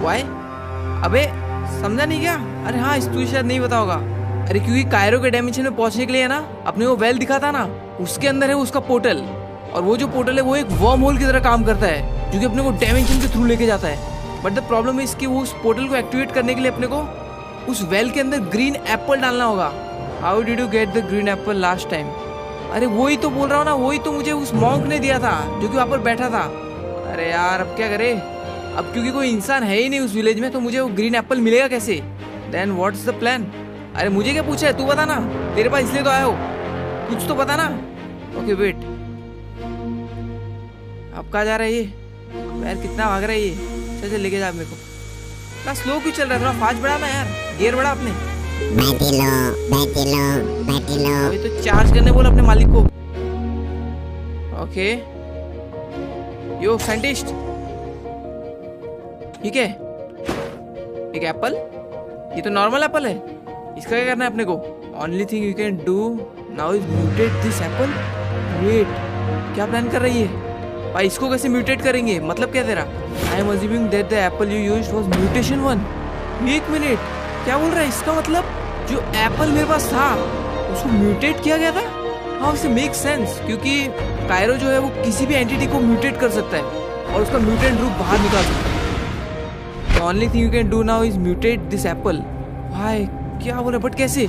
वाई? अबे समझा नहीं क्या? अरे हाँ, इस तुझे शायद नहीं पता होगा। अरे क्योंकि कायरो के डायमेंशन में पहुंचने के लिए ना, अपने वो वेल दिखा था ना, उसके अंदर है उसका पोर्टल। और वो जो पोर्टल है वो एक वर्म होल की तरह काम करता है, जो कि अपने को डायमेंशन के थ्रू लेके जाता है। बट द प्रॉब्लम है इसकी, वो उस पोर्टल को एक्टिवेट करने के लिए अपने को उस वेल के अंदर ग्रीन एप्पल डालना होगा। How did you get the green Apple last time? अरे वही तो बोल रहा हूँ ना, वही तो मुझे उस मॉन्क ने दिया था जो कि वहाँ पर बैठा था। अरे यार अब क्या करे, अब क्योंकि कोई इंसान है ही नहीं उस विलेज में तो मुझे वो ग्रीन एप्पल मिलेगा कैसे? Then what's the plan? अरे मुझे क्या पूछा है, तू बता ना, तेरे पास इसलिए तो आया हो, कुछ तो बता ना। ओके वेट, अब कहाँ जा रहा है ये यार, कितना भाग रहा है ये? चल चल लेके जा मेरे को। इतना स्लो क्यों चल रहा है, थोड़ा फास्ट बढ़ा ना यार, गियर बढ़ा अपने। Battery low. अभी तो चार्ज करने बोल अपने मालिक को। ओके यो साइंटिस्ट, ठीक है, एक एप्पल, ये तो नॉर्मल एप्पल है, इसका क्या करना है अपने को? Only thing you can do now is mutate this apple. Wait, क्या प्लान कर रही है भाई, इसको कैसे म्यूटेट करेंगे, मतलब क्या तेरा? I am assuming that the Apple you used was mutation 1। एक मिनट, क्या बोल रहा है? इसका मतलब जो एप्पल मेरे पास था उसको म्यूटेट किया गया था। हाँ उसे मेक सेंस, क्योंकि कायरो जो है वो किसी भी एंटिटी को म्यूटेट कर सकता है और उसका म्यूटेंट रूप बाहर निकाल सकता है। The only thing you can do now is mutate this apple. भाई क्या बोल रहे, बट कैसे?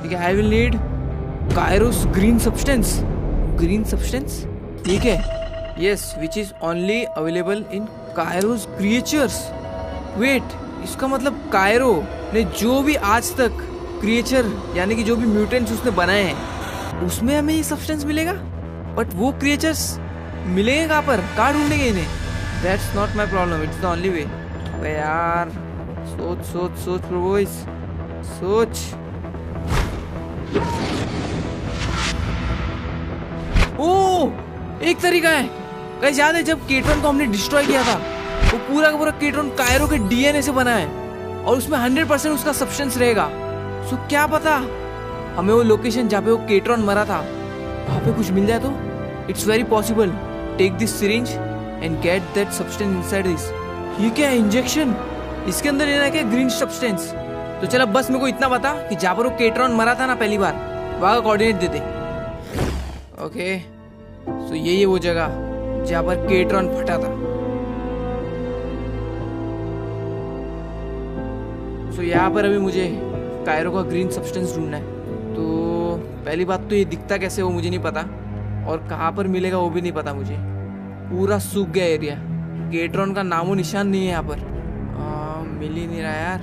ठीक है, I will need Kairos green substance. Green substance? ठीक है, yes, which is only available in Kairos creatures. Wait, इसका मतलब कायरो ने जो भी आज तक क्रिएचर यानी कि जो भी म्यूटेंट्स उसने बनाए हैं उसमें हमें ये सब्सटेंस मिलेगा, बट वो क्रिएचर्स मिलेंगे कहाँ पर, कहाँ ढूंढेंगे इन्हें? That's not my problem. It's the only way. अबे यार सोच सोच सोच प्रोबॉयज, सोच। ओ एक तरीका है गाइस, याद है जब केट्रॉन को हमने डिस्ट्रॉय किया था, वो पूरा का पूरा केट्रॉन कायरो के डीएनए से बना है और उसमें 100% उसका सब्सटेंस रहेगा। सो क्या पता हमें वो लोकेशन जहाँ पे वो केट्रॉन मरा था वहाँ पे कुछ मिल जाए तो? It's very possible. Take this syringe and get that substance inside this. ये क्या है, इंजेक्शन? इसके अंदर लेना है क्या ग्रीन सब्सटेंस? तो चल अब बस मेरे को इतना बता कि जहाँ पर वो केट्रॉन मरा था ना पहली बार, वहाँ का कोऑर्डिनेट दे दे। ओके सो यही है वो जगह जहाँ पर केट्रॉन फटा था। सो यहाँ पर अभी मुझे कायरो का ग्रीन सब्सटेंस ढूंढना है। तो पहली बात तो ये दिखता कैसे वो मुझे नहीं पता, और कहाँ पर मिलेगा वो भी नहीं पता मुझे। पूरा सूख गया एरिया, केट्रॉन का नामो निशान नहीं है यहाँ पर। मिल ही नहीं रहा यार।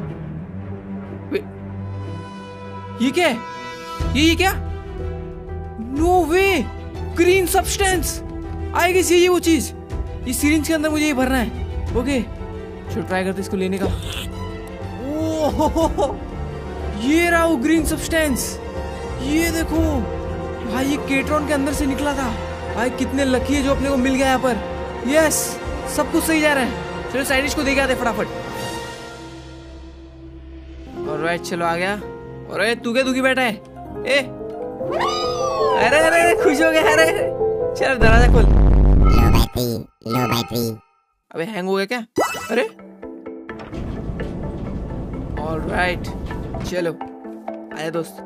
ये क्या है? ये क्या? No way, green substance. I guess ये वो चीज, इस सिरिंज के अंदर मुझे ये भरना है। ओके चलो ट्राई करते इसको लेने का। ओह ये रहा वो ग्रीन सब्सटेंस, ये देखो भाई, ये केट्रॉन के अंदर से निकला था। भाई कितने लकी है जो अपने को मिल गया यहाँ पर। यस सब कुछ सही जा रहा है। चलो साइंटिस्ट को देखे आते फटाफट। ऑलराइट चलो आ गया। अरे तू क्या दुखी बैठा है? ए अरे अरे खुश हो गया? अरे चल दरवाजा खोल। लो बैटरी। अबे हैंग हो गया क्या? अरे ऑलराइट चलो आया दोस्त,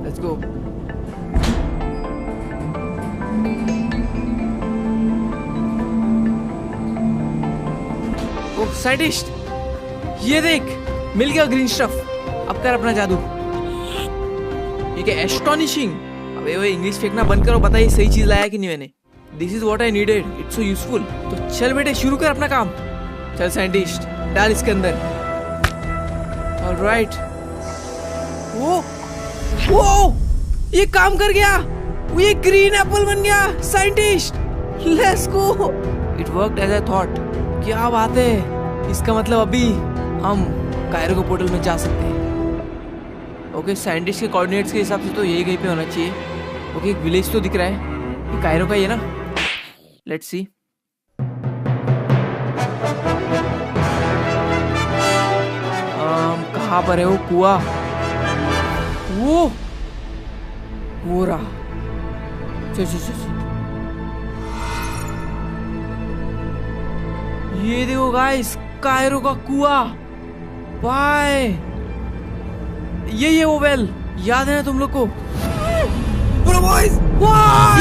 लेट्स गो। ओह साइंटिस्ट ये देख, मिल गया ग्रीन स्टफ। अब कर अपना जादू। ये क्या एस्टोनिशिंग? अबे वो इंग्लिश फेंकना बंद करो, बताइए सही चीज लाया कि नहीं मैंने। This is what I needed, it's so useful. तो चल बेटे शुरू कर अपना काम। चल साइंटिस्ट डाल इसके अंदर। ऑलराइट। वो ये काम कर गया, ये ग्रीन एप्पल बन गया scientist. Let's go, it worked as I thought. क्या बात है, इसका मतलब अभी हम कायरो के पोर्टल में जा सकते हैं। ओके साइंटिस्ट के कोऑर्डिनेट्स के हिसाब से तो यही कहीं पे होना चाहिए। ओके एक विलेज तो दिख रहा है, ये कायरो का ही है ना? Let's see. कहाँ पर है वो कुआं? वो रहा। चल चल चल, ये देखो गाइस कायरो का कुआं। बाय ये वो वेल, याद है ना तुम लोग को? बॉयज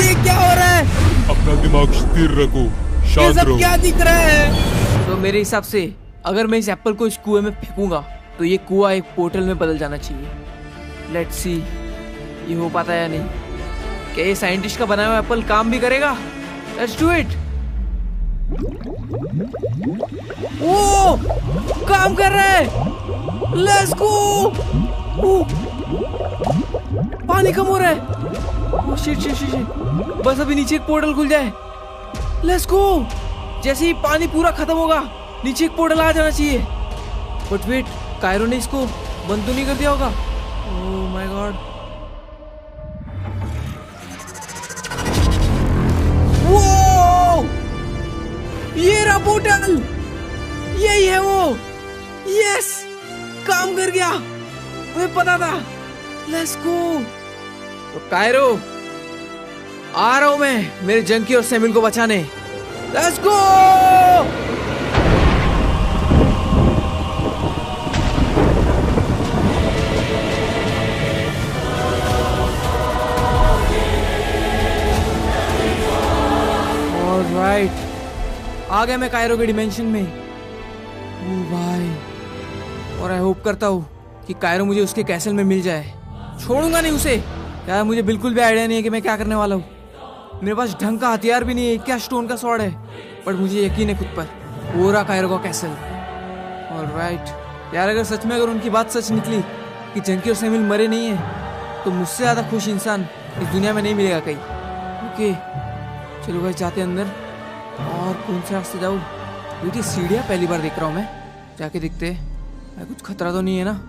ये क्या हो रहा है? अपना दिमाग स्थिर रखो, शांत रहो। क्या दिख रहा है? तो मेरे हिसाब से अगर मैं इस एप्पल को इस कुएं में फेंकूंगा तो ये कुआं एक पोर्टल में बदल जाना चाहिए। लेट्स सी ये हो पाता है या नहीं। क्या ये साइंटिस्ट का बनाया हुआ एप्पल काम भी करेगा? Let's do it. ओ काम कर रहा है। Let's go. पानी कम हो रहा है। Oh shit shit shit. बस अभी नीचे एक पोर्टल खुल जाए। Let's go. जैसे ही पानी पूरा खत्म होगा नीचे एक पोर्टल आ जाना चाहिए। बट वेट, कायरो ने इसको बंद तो नहीं कर दिया होगा? Oh my God. वो ये रहा पोर्टल, यही है वो। यस, काम कर गया, मुझे पता था। Let's go. तो कायरो आ रहा हूं मैं मेरे जंकी और सैमुअल को बचाने। Let's go. ऑलराइट, आ गया मैं कायरो के डिमेंशन में। ओ भाई, और आई होप करता हूँ कि कायरो मुझे उसके कैसल में मिल जाए। छोड़ूंगा नहीं उसे। यार मुझे बिल्कुल भी आइडिया नहीं है कि मैं क्या करने वाला हूँ। मेरे पास ढंग का हथियार भी नहीं है, क्या स्टोन का स्वॉर्ड है, पर मुझे यकीन है खुद पर। वो रहा कायरो का कैसल। ऑलराइट यार, अगर सच में उनकी बात सच निकली कि जंकी और सैमुअल मरे नहीं है, तो मुझसे ज़्यादा खुश इंसान इस दुनिया में नहीं मिलेगा कहीं। ओके चलो भाई, जाते अंदर। और कौन से रास्ते जाऊँ? बेटी सीढ़ियाँ पहली बार देख रहा हूँ मैं। जाके दिखते हैं कुछ खतरा तो नहीं है ना।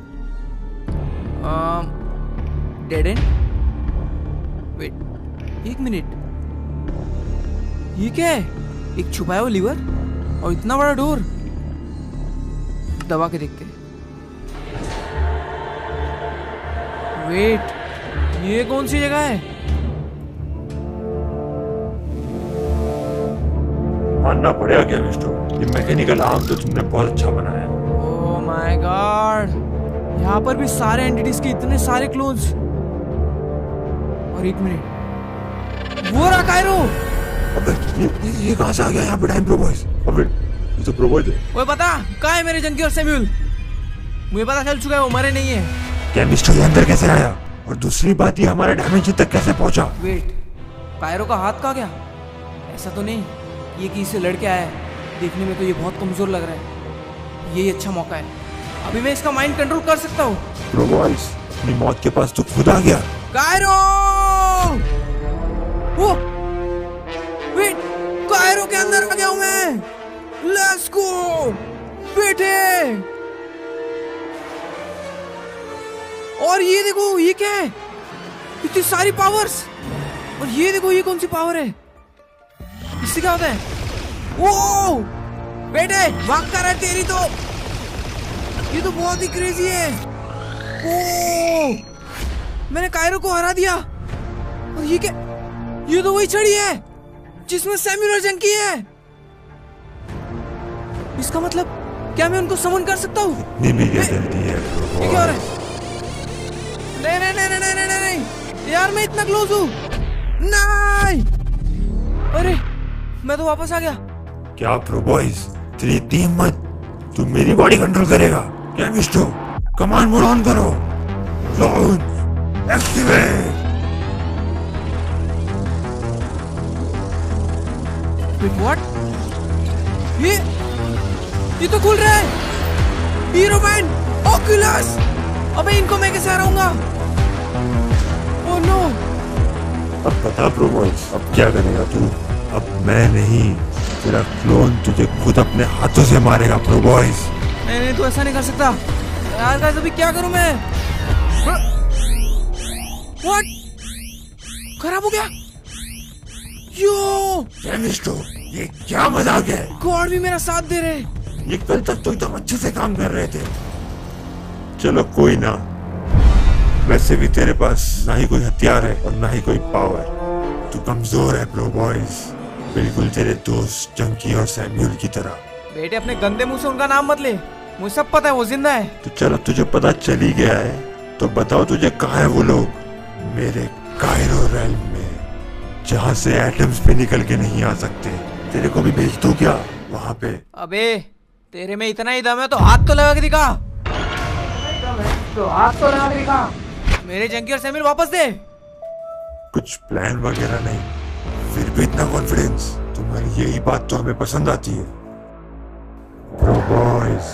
Dead and. वेट एक मिनट, ये क्या है? एक छुपाया हुआ लीवर और इतना बड़ा डोर। दबा के देखते हैं। वेट, ये कौन सी जगह है? मानना पड़ेगा क्या मिस्टर, ये मैकेनिकल आर्म तो तुमने बहुत अच्छा बनाया। ओह माय गॉड, यहाँ पर भी सारे एंटिटीज के इतने सारे क्लोन्स। और एक मिनट, वो रहा कायरो। अबे ये कहाँ से आ गया यहाँ पे टाइम प्रोबॉयज? अबे ये तो प्रोबॉयज है। ओए पता कहाँ है मेरे जंकी और सैमुअल? मुझे पता चल चुका है वो मरे नहीं है। क्या मिस्टर ये अंदर कैसे आया? और दूसरी बात, ये हमारे डायमेंशन तक कैसे पहुंचा? वेट, कायरो का हाथ कहाँ गया? ऐसा तो नहीं ये किसी से लड़के आया है। देखने में तो ये बहुत कमजोर लग रहा है। यही अच्छा मौका है, अभी मैं इसका माइंड कंट्रोल कर सकता हूँ। प्रोबॉयज अपनी मौत के पास तो खुद आ गया। कायरो! वो वेट, कायरो के अंदर आ गया हूँ मैं। लेट्स गो बेटे। और ये देखो, ये क्या है? इतनी सारी पावर्स। और ये देखो, ये कौन सी पावर है? इससे क्या होता है? ओ बेटे, भाग कर है तेरी तो। ये तो बहुत ही क्रेजी है। ओ मैंने कायरो को हरा दिया। और ये क्या? ये तो वही छड़ी है जिसमें सैमुअल और जंकी है। इसका मतलब क्या मैं उनको समन कर सकता हूँ? इतनी भी ये जल्दी है ये क्या हो रहा है? नहीं नहीं नहीं नहीं नहीं नहीं नहीं यार, मैं इतना क्लोज हूँ। नहीं, अरे मैं तो वापस आ गया। क्या प्रोबॉयज, तेरी इतनी हिम्मत, तू मेरी बॉडी कंट्रोल करेगा क्या मिस्टर? कमांड मोड ऑन करो। Launch activate. व्हाट? ये तो खुल रहा है। Hero man, Oculus. अबे इनको मैं कैसे हराऊंगा? Oh no. अब बता प्रोबॉयज, अब क्या करेगा तू? अब मैं नहीं, तेरा क्लोन तुझे खुद अपने हाथों से मारेगा प्रोबॉयज। नहीं नहीं, तू ऐसा नहीं कर सकता यार। गाइस अभी क्या करूं मैं? व्हाट? खराब हो गया। यो मिस्टर, ये क्या मजाक है? गॉड भी मेरा साथ दे रहे। ये कल तक तो एकदम अच्छे से काम कर रहे थे। चलो कोई ना, वैसे भी तेरे पास ना ही कोई हथियार है और ना ही कोई पावर। तू कमजोर है प्रोबॉयज, बिल्कुल तेरे दोस्त जंकी और सैमुअल की तरह। बेटे अपने गंदे मुंह से उनका नाम मत ले, मुझे सब पता है वो जिंदा है। तो चलो, तुझे पता चल ही गया है तो बताओ तुझे कहाँ है वो लोग? मेरे कायरो रेल्म में, जहाँ से एटम्स भी निकल के नहीं आ सकते। तेरे को भी भेज दूं क्या वहाँ पे? अबे तेरे में इतना ही दम है तो हाथ तो लगा के दिखा। तो हाथ तो लगा देखा। मेरे जंकी और सैमुअल वापस दे। कुछ प्लान वगैरह नहीं, फिर भी इतना कॉन्फिडेंस। तुम्हारी यही बात तो हमें पसंद आती है। प्रो बॉयज,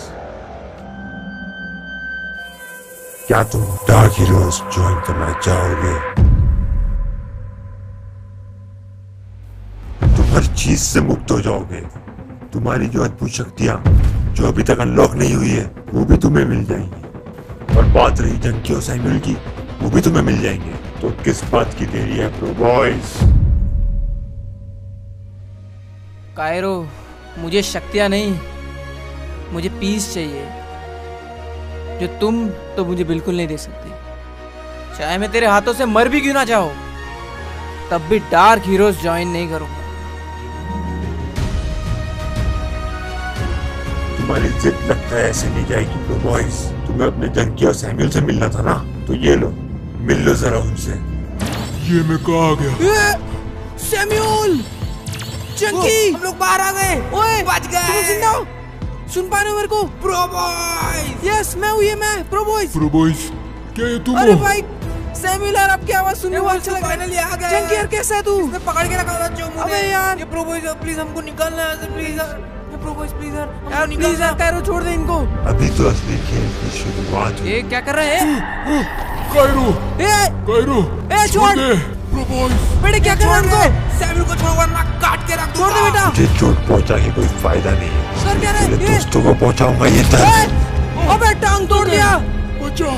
क्या तुम डार्क हीरोज ज्वाइन करना चाहोगे? तुम हर चीज से मुक्त हो जाओगे। तुम्हारी जो अद्भुत शक्तियां जो अभी तक अनलॉक नहीं हुई है वो भी तुम्हें मिल जाएंगी। और बात रही जंकी और सैमुअल की, वो भी तुम्हें मिल जाएंगे। तो किस बात की देरी है प्रो बॉयज? कायरो, मुझे शक्तियां नहीं, मुझे पीस चाहिए, जो तुम तो मुझे बिल्कुल नहीं दे सकती। चाहे मैं तेरे हाथों से मर भी क्यों ना जाऊं, तब भी डार्क हीरोज ज्वाइन नहीं करूंगा। तुम्हारी जिद लगता है ऐसे नहीं जाएगी प्रो बॉयज। तुम्हें अपने जंकी और सैमुअल से मिलना था ना, तो ये लो, मिल लो जरा उनसे। ये मैं कहाँ आ गया? सैमुअल, जंकी, हम लोग बाहर आ गए। ओए, बच गए। तुम जिंदा हो? सुन पा रहे हो मेरे को? Pro boys. यस, मैं हूँ, ये मैं प्रो बॉयज। प्रो बॉयज, क्या ये तुम अरे हो? भाई सैमुअल यार, आपकी आवाज सुनने को अच्छा लगा। फाइनली आ गए। जंकी यार, कैसा है तू? इसने पकड़ के रखा था जो मुझे। अबे यार, ये प्रो बॉयज, प्लीज हमको निकालना है से, प्लीज यार। प्रो बॉयज प्लीज यार, हमको निकाल यार। कायरो, छोड़ दे इनको। अभी तो असली खेल की शुरुआत हुई। ये क्या कर रहे हैं? कायरो, ए कायरो, छोड़ दे। प्रो बॉयज, बेटे, क्या कर रहे हैं इनको? सैमुअल को छोड़, वरना काट के रख दूंगा। छोड़ दे बेटा। मुझे चोट पहुंचा के कोई फायदा नहीं है। सर क्या रहे? तेरे दोस्तों को पहुंचाऊंगा ये दर्द। अबे टांग तोड़ दिया। बचाओ।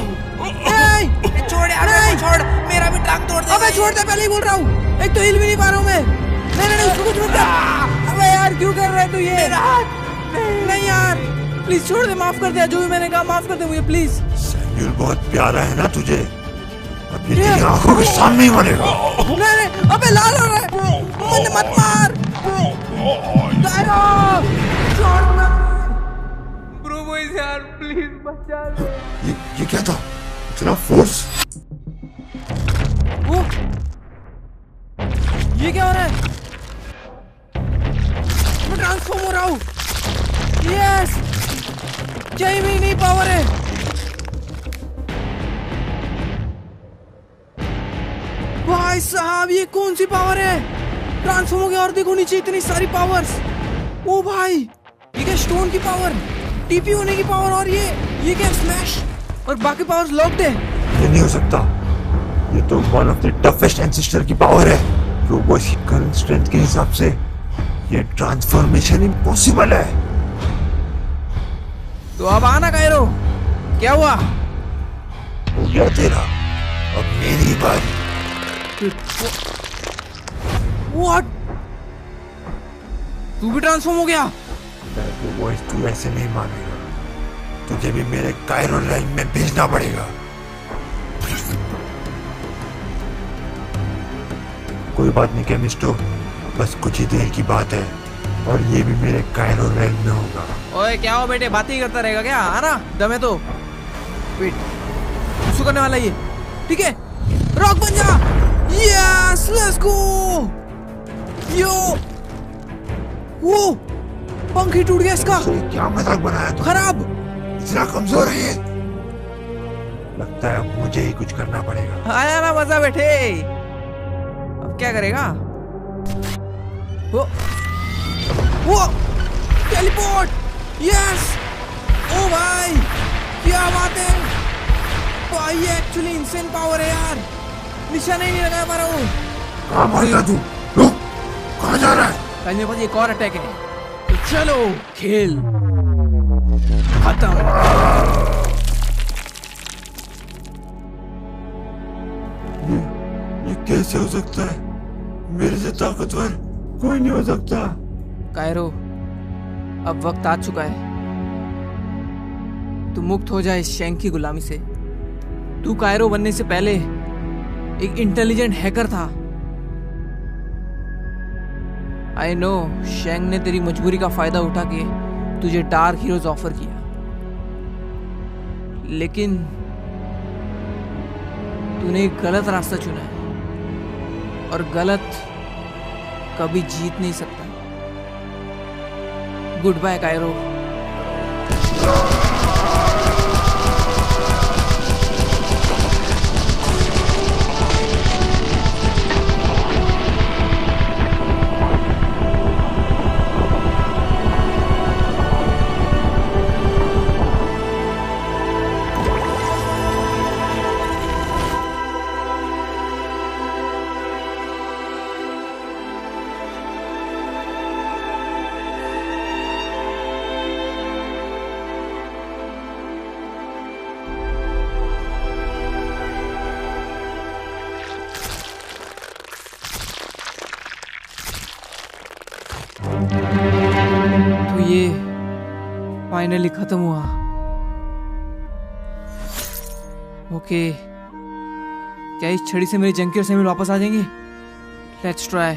छोड़ यार, छोड़, मेरा भी टांग तोड़ दे। अबे छोड़ दे, पहले ही बोल रहा हूँ। एक तो हिल भी नहीं पा रहा हूँ मैं। नहीं, उसको छोड़ दे। अबे यार, क्यों कर रहा है तू ये? मेरा हाथ नहीं यार, प्लीज छोड़ दे, माफ कर दे। जो भी मैंने कहा माफ कर दे मुझे प्लीज। सैमुअल बहुत प्यारा है ना तुझे, अपनी तेरी आंखों के सामने ही मरेगा। नहीं, अबे लाल हो रहा है, मुझे मत मार। कायरो, छोड़ मत। ब्रो बॉयज यार, प्लीज बचा दो। ये क्या था? इतना फोर्स? वो ये क्या हो रहा है? मैं ट्रांसफॉर्म हो रहा हूँ। यस, चाहिए भी नहीं, पावर है। भाई साहब, ये कौन सी पावर है? ट्रांसफॉर्म हो गया और देखो नीचे इतनी सारी पावर्स। ओ भाई, ये क्या स्टोन की पावर, टीपी होने की पावर, और ये क्या स्मैश, और बाकी पावर्स लॉक्ड है। ये नहीं हो सकता, ये तो one of the toughest ancestor की पावर है। प्रो बॉयज की करंट स्ट्रेंथ के हिसाब से ये ट्रांसफॉर्मेशन इम्पॉसिबल है। तो अब आना कायरो, क्या हुआ? हो गया तेरा, अब मेरी बारी। What? तू भी ट्रांसफॉर्म हो गया? प्रो बॉयज, तू ऐसे नहीं मानेगा, तुझे भी मेरे कायरो लाइन में भेजना पड़ेगा। कोई बात नहीं केमिस्टो, बस कुछ ही देर की बात है और ये भी मेरे कायरो लाइन में होगा। ओए क्या हो बेटे, बात ही करता रहेगा क्या? आना, दम है तो। वेट, कुछ करने वाला ये, ठीक है? रॉक बन जा। Yes, let's go. यो, वो पंख ही टूट गया इसका। तो क्या मजाक बनाया तू? खराब। इतना कमजोर है ये? लगता है मुझे ही कुछ करना पड़ेगा। आया ना मजा बेटे, अब क्या करेगा? वो टेलीपोर्ट। यस, ओ भाई क्या बात है भाई, ये एक्चुअली इंसेन पावर है यार। निशाना ही नहीं लगा पा रहा हूँ। कहाँ भागेगा तू? रुक, कहाँ जा रहा है? कल मेरे पास एक और अटैक है, तो चलो खेल खत्म। ये कैसे हो सकता है? मेरे से ताकतवर कोई नहीं हो सकता। कायरो, अब वक्त आ चुका है, तू मुक्त हो जाए इस शेंग की गुलामी से। तू कायरो बनने से पहले एक इंटेलिजेंट हैकर था। आई नो, शेंग ने तेरी मजबूरी का फायदा उठा के तुझे डार्क हीरोज ऑफर किया, लेकिन तूने एक गलत रास्ता चुना है, और गलत कभी जीत नहीं सकता। Good bye Cairo. फाइनली खत्म हुआ। ओके, क्या इस छड़ी से मेरी जंकी और सैम्यूल वापस आ जाएंगे? Let's try.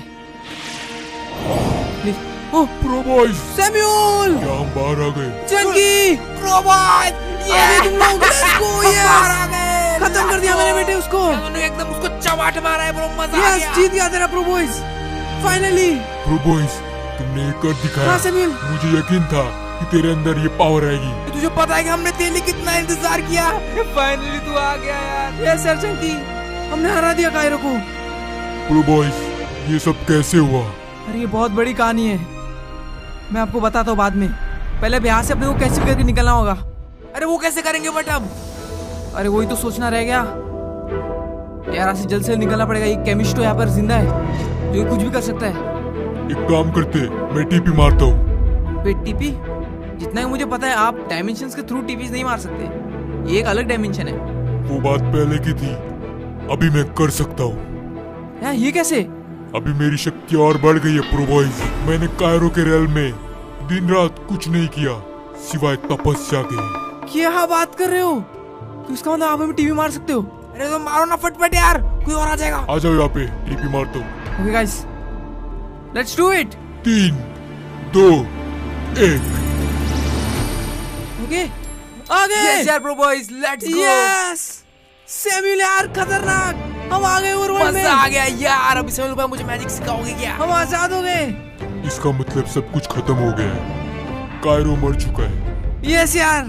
Oh pro boys, Samuel! क्या हम बाहर आ गए? जंकी! Pro boys! अरे तुम लोग, let's go, yes! खत्म कर दिया मैंने बेटे उसको। उन्होंने एकदम उसको चबाट मारा है ब्रो, मजा आ यस, गया। जीत गया तेरा pro boys finally. Pro boys, तुमने एक कर दिखाया। हाँ सैम्यूल, मुझे यकीन था कि तेरे अंदर ये पावर आएगी। तुझे पता है कि हमने तेरे लिए कितना इंतजार किया। फाइनली तू आ गया यार। यस सर जंकी, हमने हरा दिया कायरो को। प्रो बॉयज, ये सब कैसे हुआ? अरे ये बहुत बड़ी कहानी है, मैं आपको बताता हूँ बाद में। पहले अब यहाँ से अपने को कैसे भी करके निकलना होगा। अरे वो कैसे करेंगे बट अब? अरे वही तो सोचना रह गया यार, यहाँ से जल्द से जल्द निकलना पड़ेगा। ये केमिस्ट तो यहाँ पर जिंदा है, जो कुछ भी कर सकता है। एक काम करते, मैं टीपी मारता हूँ। Wait, TP? जितना कि मुझे पता है आप डायमेंशंस के थ्रू टीपीज नहीं मार सकते, ये एक अलग डायमेंशन है। वो बात पहले की थी, अभी मैं कर सकता हूँ। यार ये कैसे? अभी मेरी शक्ति और बढ़ गई है प्रो बॉयज। मैंने कायरो के रेल में दिन रात कुछ नहीं किया सिवाय तपस्या के। क्या बात कर रहे हो? तो इसका मतलब आप हमें टीवी मार सकते हो? अरे तो मारो ना फटफट यार, कोई और आ जाएगा। आ जाओ यहाँ पे, टीपी मारता हूँ। Okay guys, let's do it. 3, 2, 1। Okay, आगे। यस यार pro boys, let's go. Yes Samuel यार, खतरनाक, हम आ गए वर्ल्ड में। मजा आ गया यार। अभी सैम्यूल भाई मुझे मैजिक सिखाओगे क्या? हम आजाद हो गए। इसका मतलब सब कुछ खत्म हो गया है, कायरो मर चुका है। यस यार,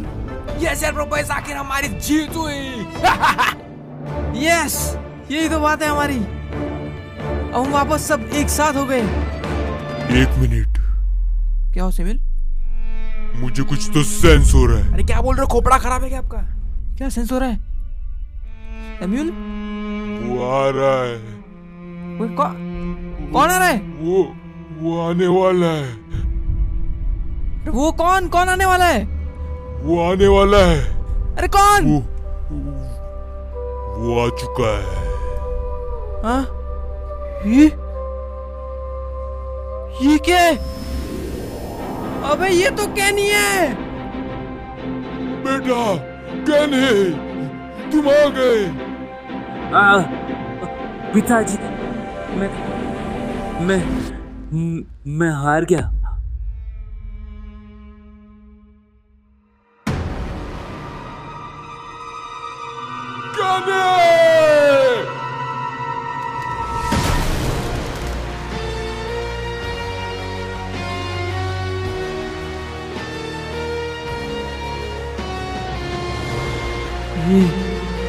यस यार प्रो बॉयज, आखिर हमारी जीत हुई। यस, यही तो बात है हमारी। अब हम वापस सब एक साथ हो गए। 1 मिनट, क्या हो सैम्यूल? मुझे कुछ तो सेंस हो रहा है। अरे क्या बोल रहे हो, खोपड़ा खराब है क्या आपका? क्या सेंस हो रहा है सैम्यूल? वो आ रहा है। वो कौन आ रहा है? वो आने वाला है। अरे वो कौन आने वाला है? वो आने वाला है। अरे कौन? वो आ चुका है। हाँ? ये क्या है? अबे ये तो कैनी है। बेटा, कैनी, तुम आ गए। पिताजी, मैं हार गया।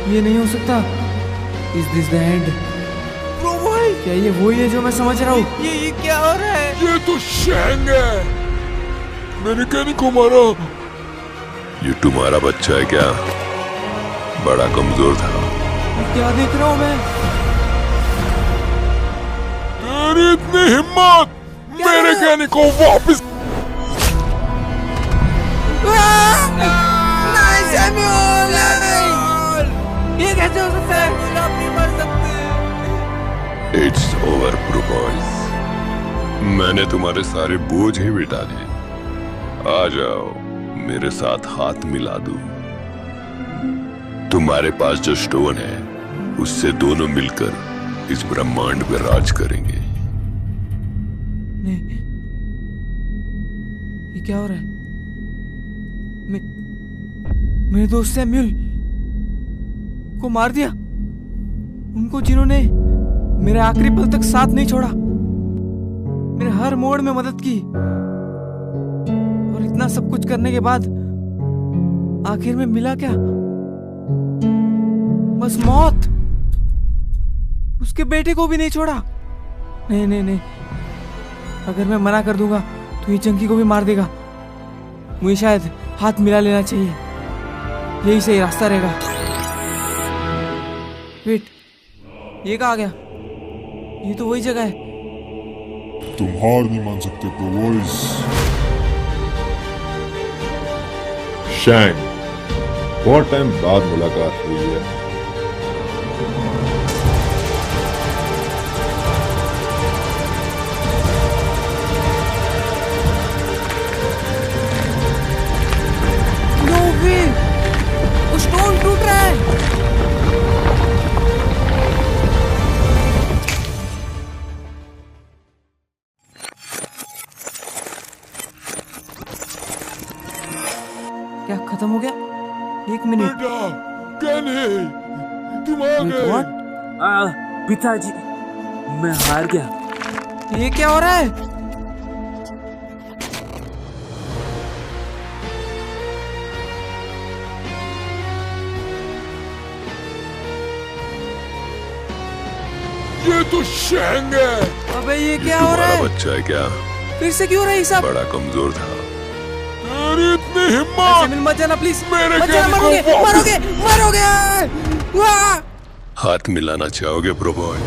ये नहीं हो सकता। Is this the end? Pro boy, क्या ये वही है जो मैं समझ रहा हूँ? ये क्या हो रहा है? ये तो शैंग है। मैंने कैनी को मारा। ये तुम्हारा बच्चा है क्या? बड़ा कमजोर था। क्या देख रहा हूँ मैं? तेरी इतनी हिम्मत, मेरे कैनी को वापस। नहीं सैम्यूल, ये कैसे हो सकता है? आप नहीं मर सकते। इट्स ओवर प्रो बॉयज, मैंने तुम्हारे सारे बोझ ही मिटा दिए। आ जाओ, मेरे साथ हाथ मिला दो। तुम्हारे पास जो स्टोन है, उससे दोनों मिलकर इस ब्रह्मांड पे राज करेंगे। नहीं, ये क्या हो रहा है? मेरे दोस्त सैम्यूल को मार दिया, उनको जिन्होंने मेरे आखिरी पल तक साथ नहीं छोड़ा, मेरे हर मोड़ में मदद की, और इतना सब कुछ करने के बाद आखिर में मिला क्या? बस मौत। उसके बेटे को भी नहीं छोड़ा। नहीं नहीं नहीं, अगर मैं मना कर दूंगा तो ये जंकी को भी मार देगा। मुझे शायद हाथ मिला लेना चाहिए, यही सही रास्ता रहेगा। वेट, ये कहाँ गया? ये तो वही जगह है। तुम हार नहीं मान सकते प्रो बॉयज। शैंग, बहुत टाइम बाद मुलाकात हुई है। खत्म हो गया। 1 मिनट। तुम आ गए। पिताजी, मैं हार गया। ये क्या हो रहा है? ये तो शेंग है। अबे ये क्या हो रहा तुम्हारा है? बच्चा है क्या? फिर से क्यों हो रहा है ये सब? बड़ा कमजोर था। तेरी इतनी हिम्मत। सैमुअल मत जाना प्लीज। मेरे मत जाना, कहने को मरोगे मरोगे मरोगे। वाह! हाथ मिलाना चाहोगे प्रो बॉय?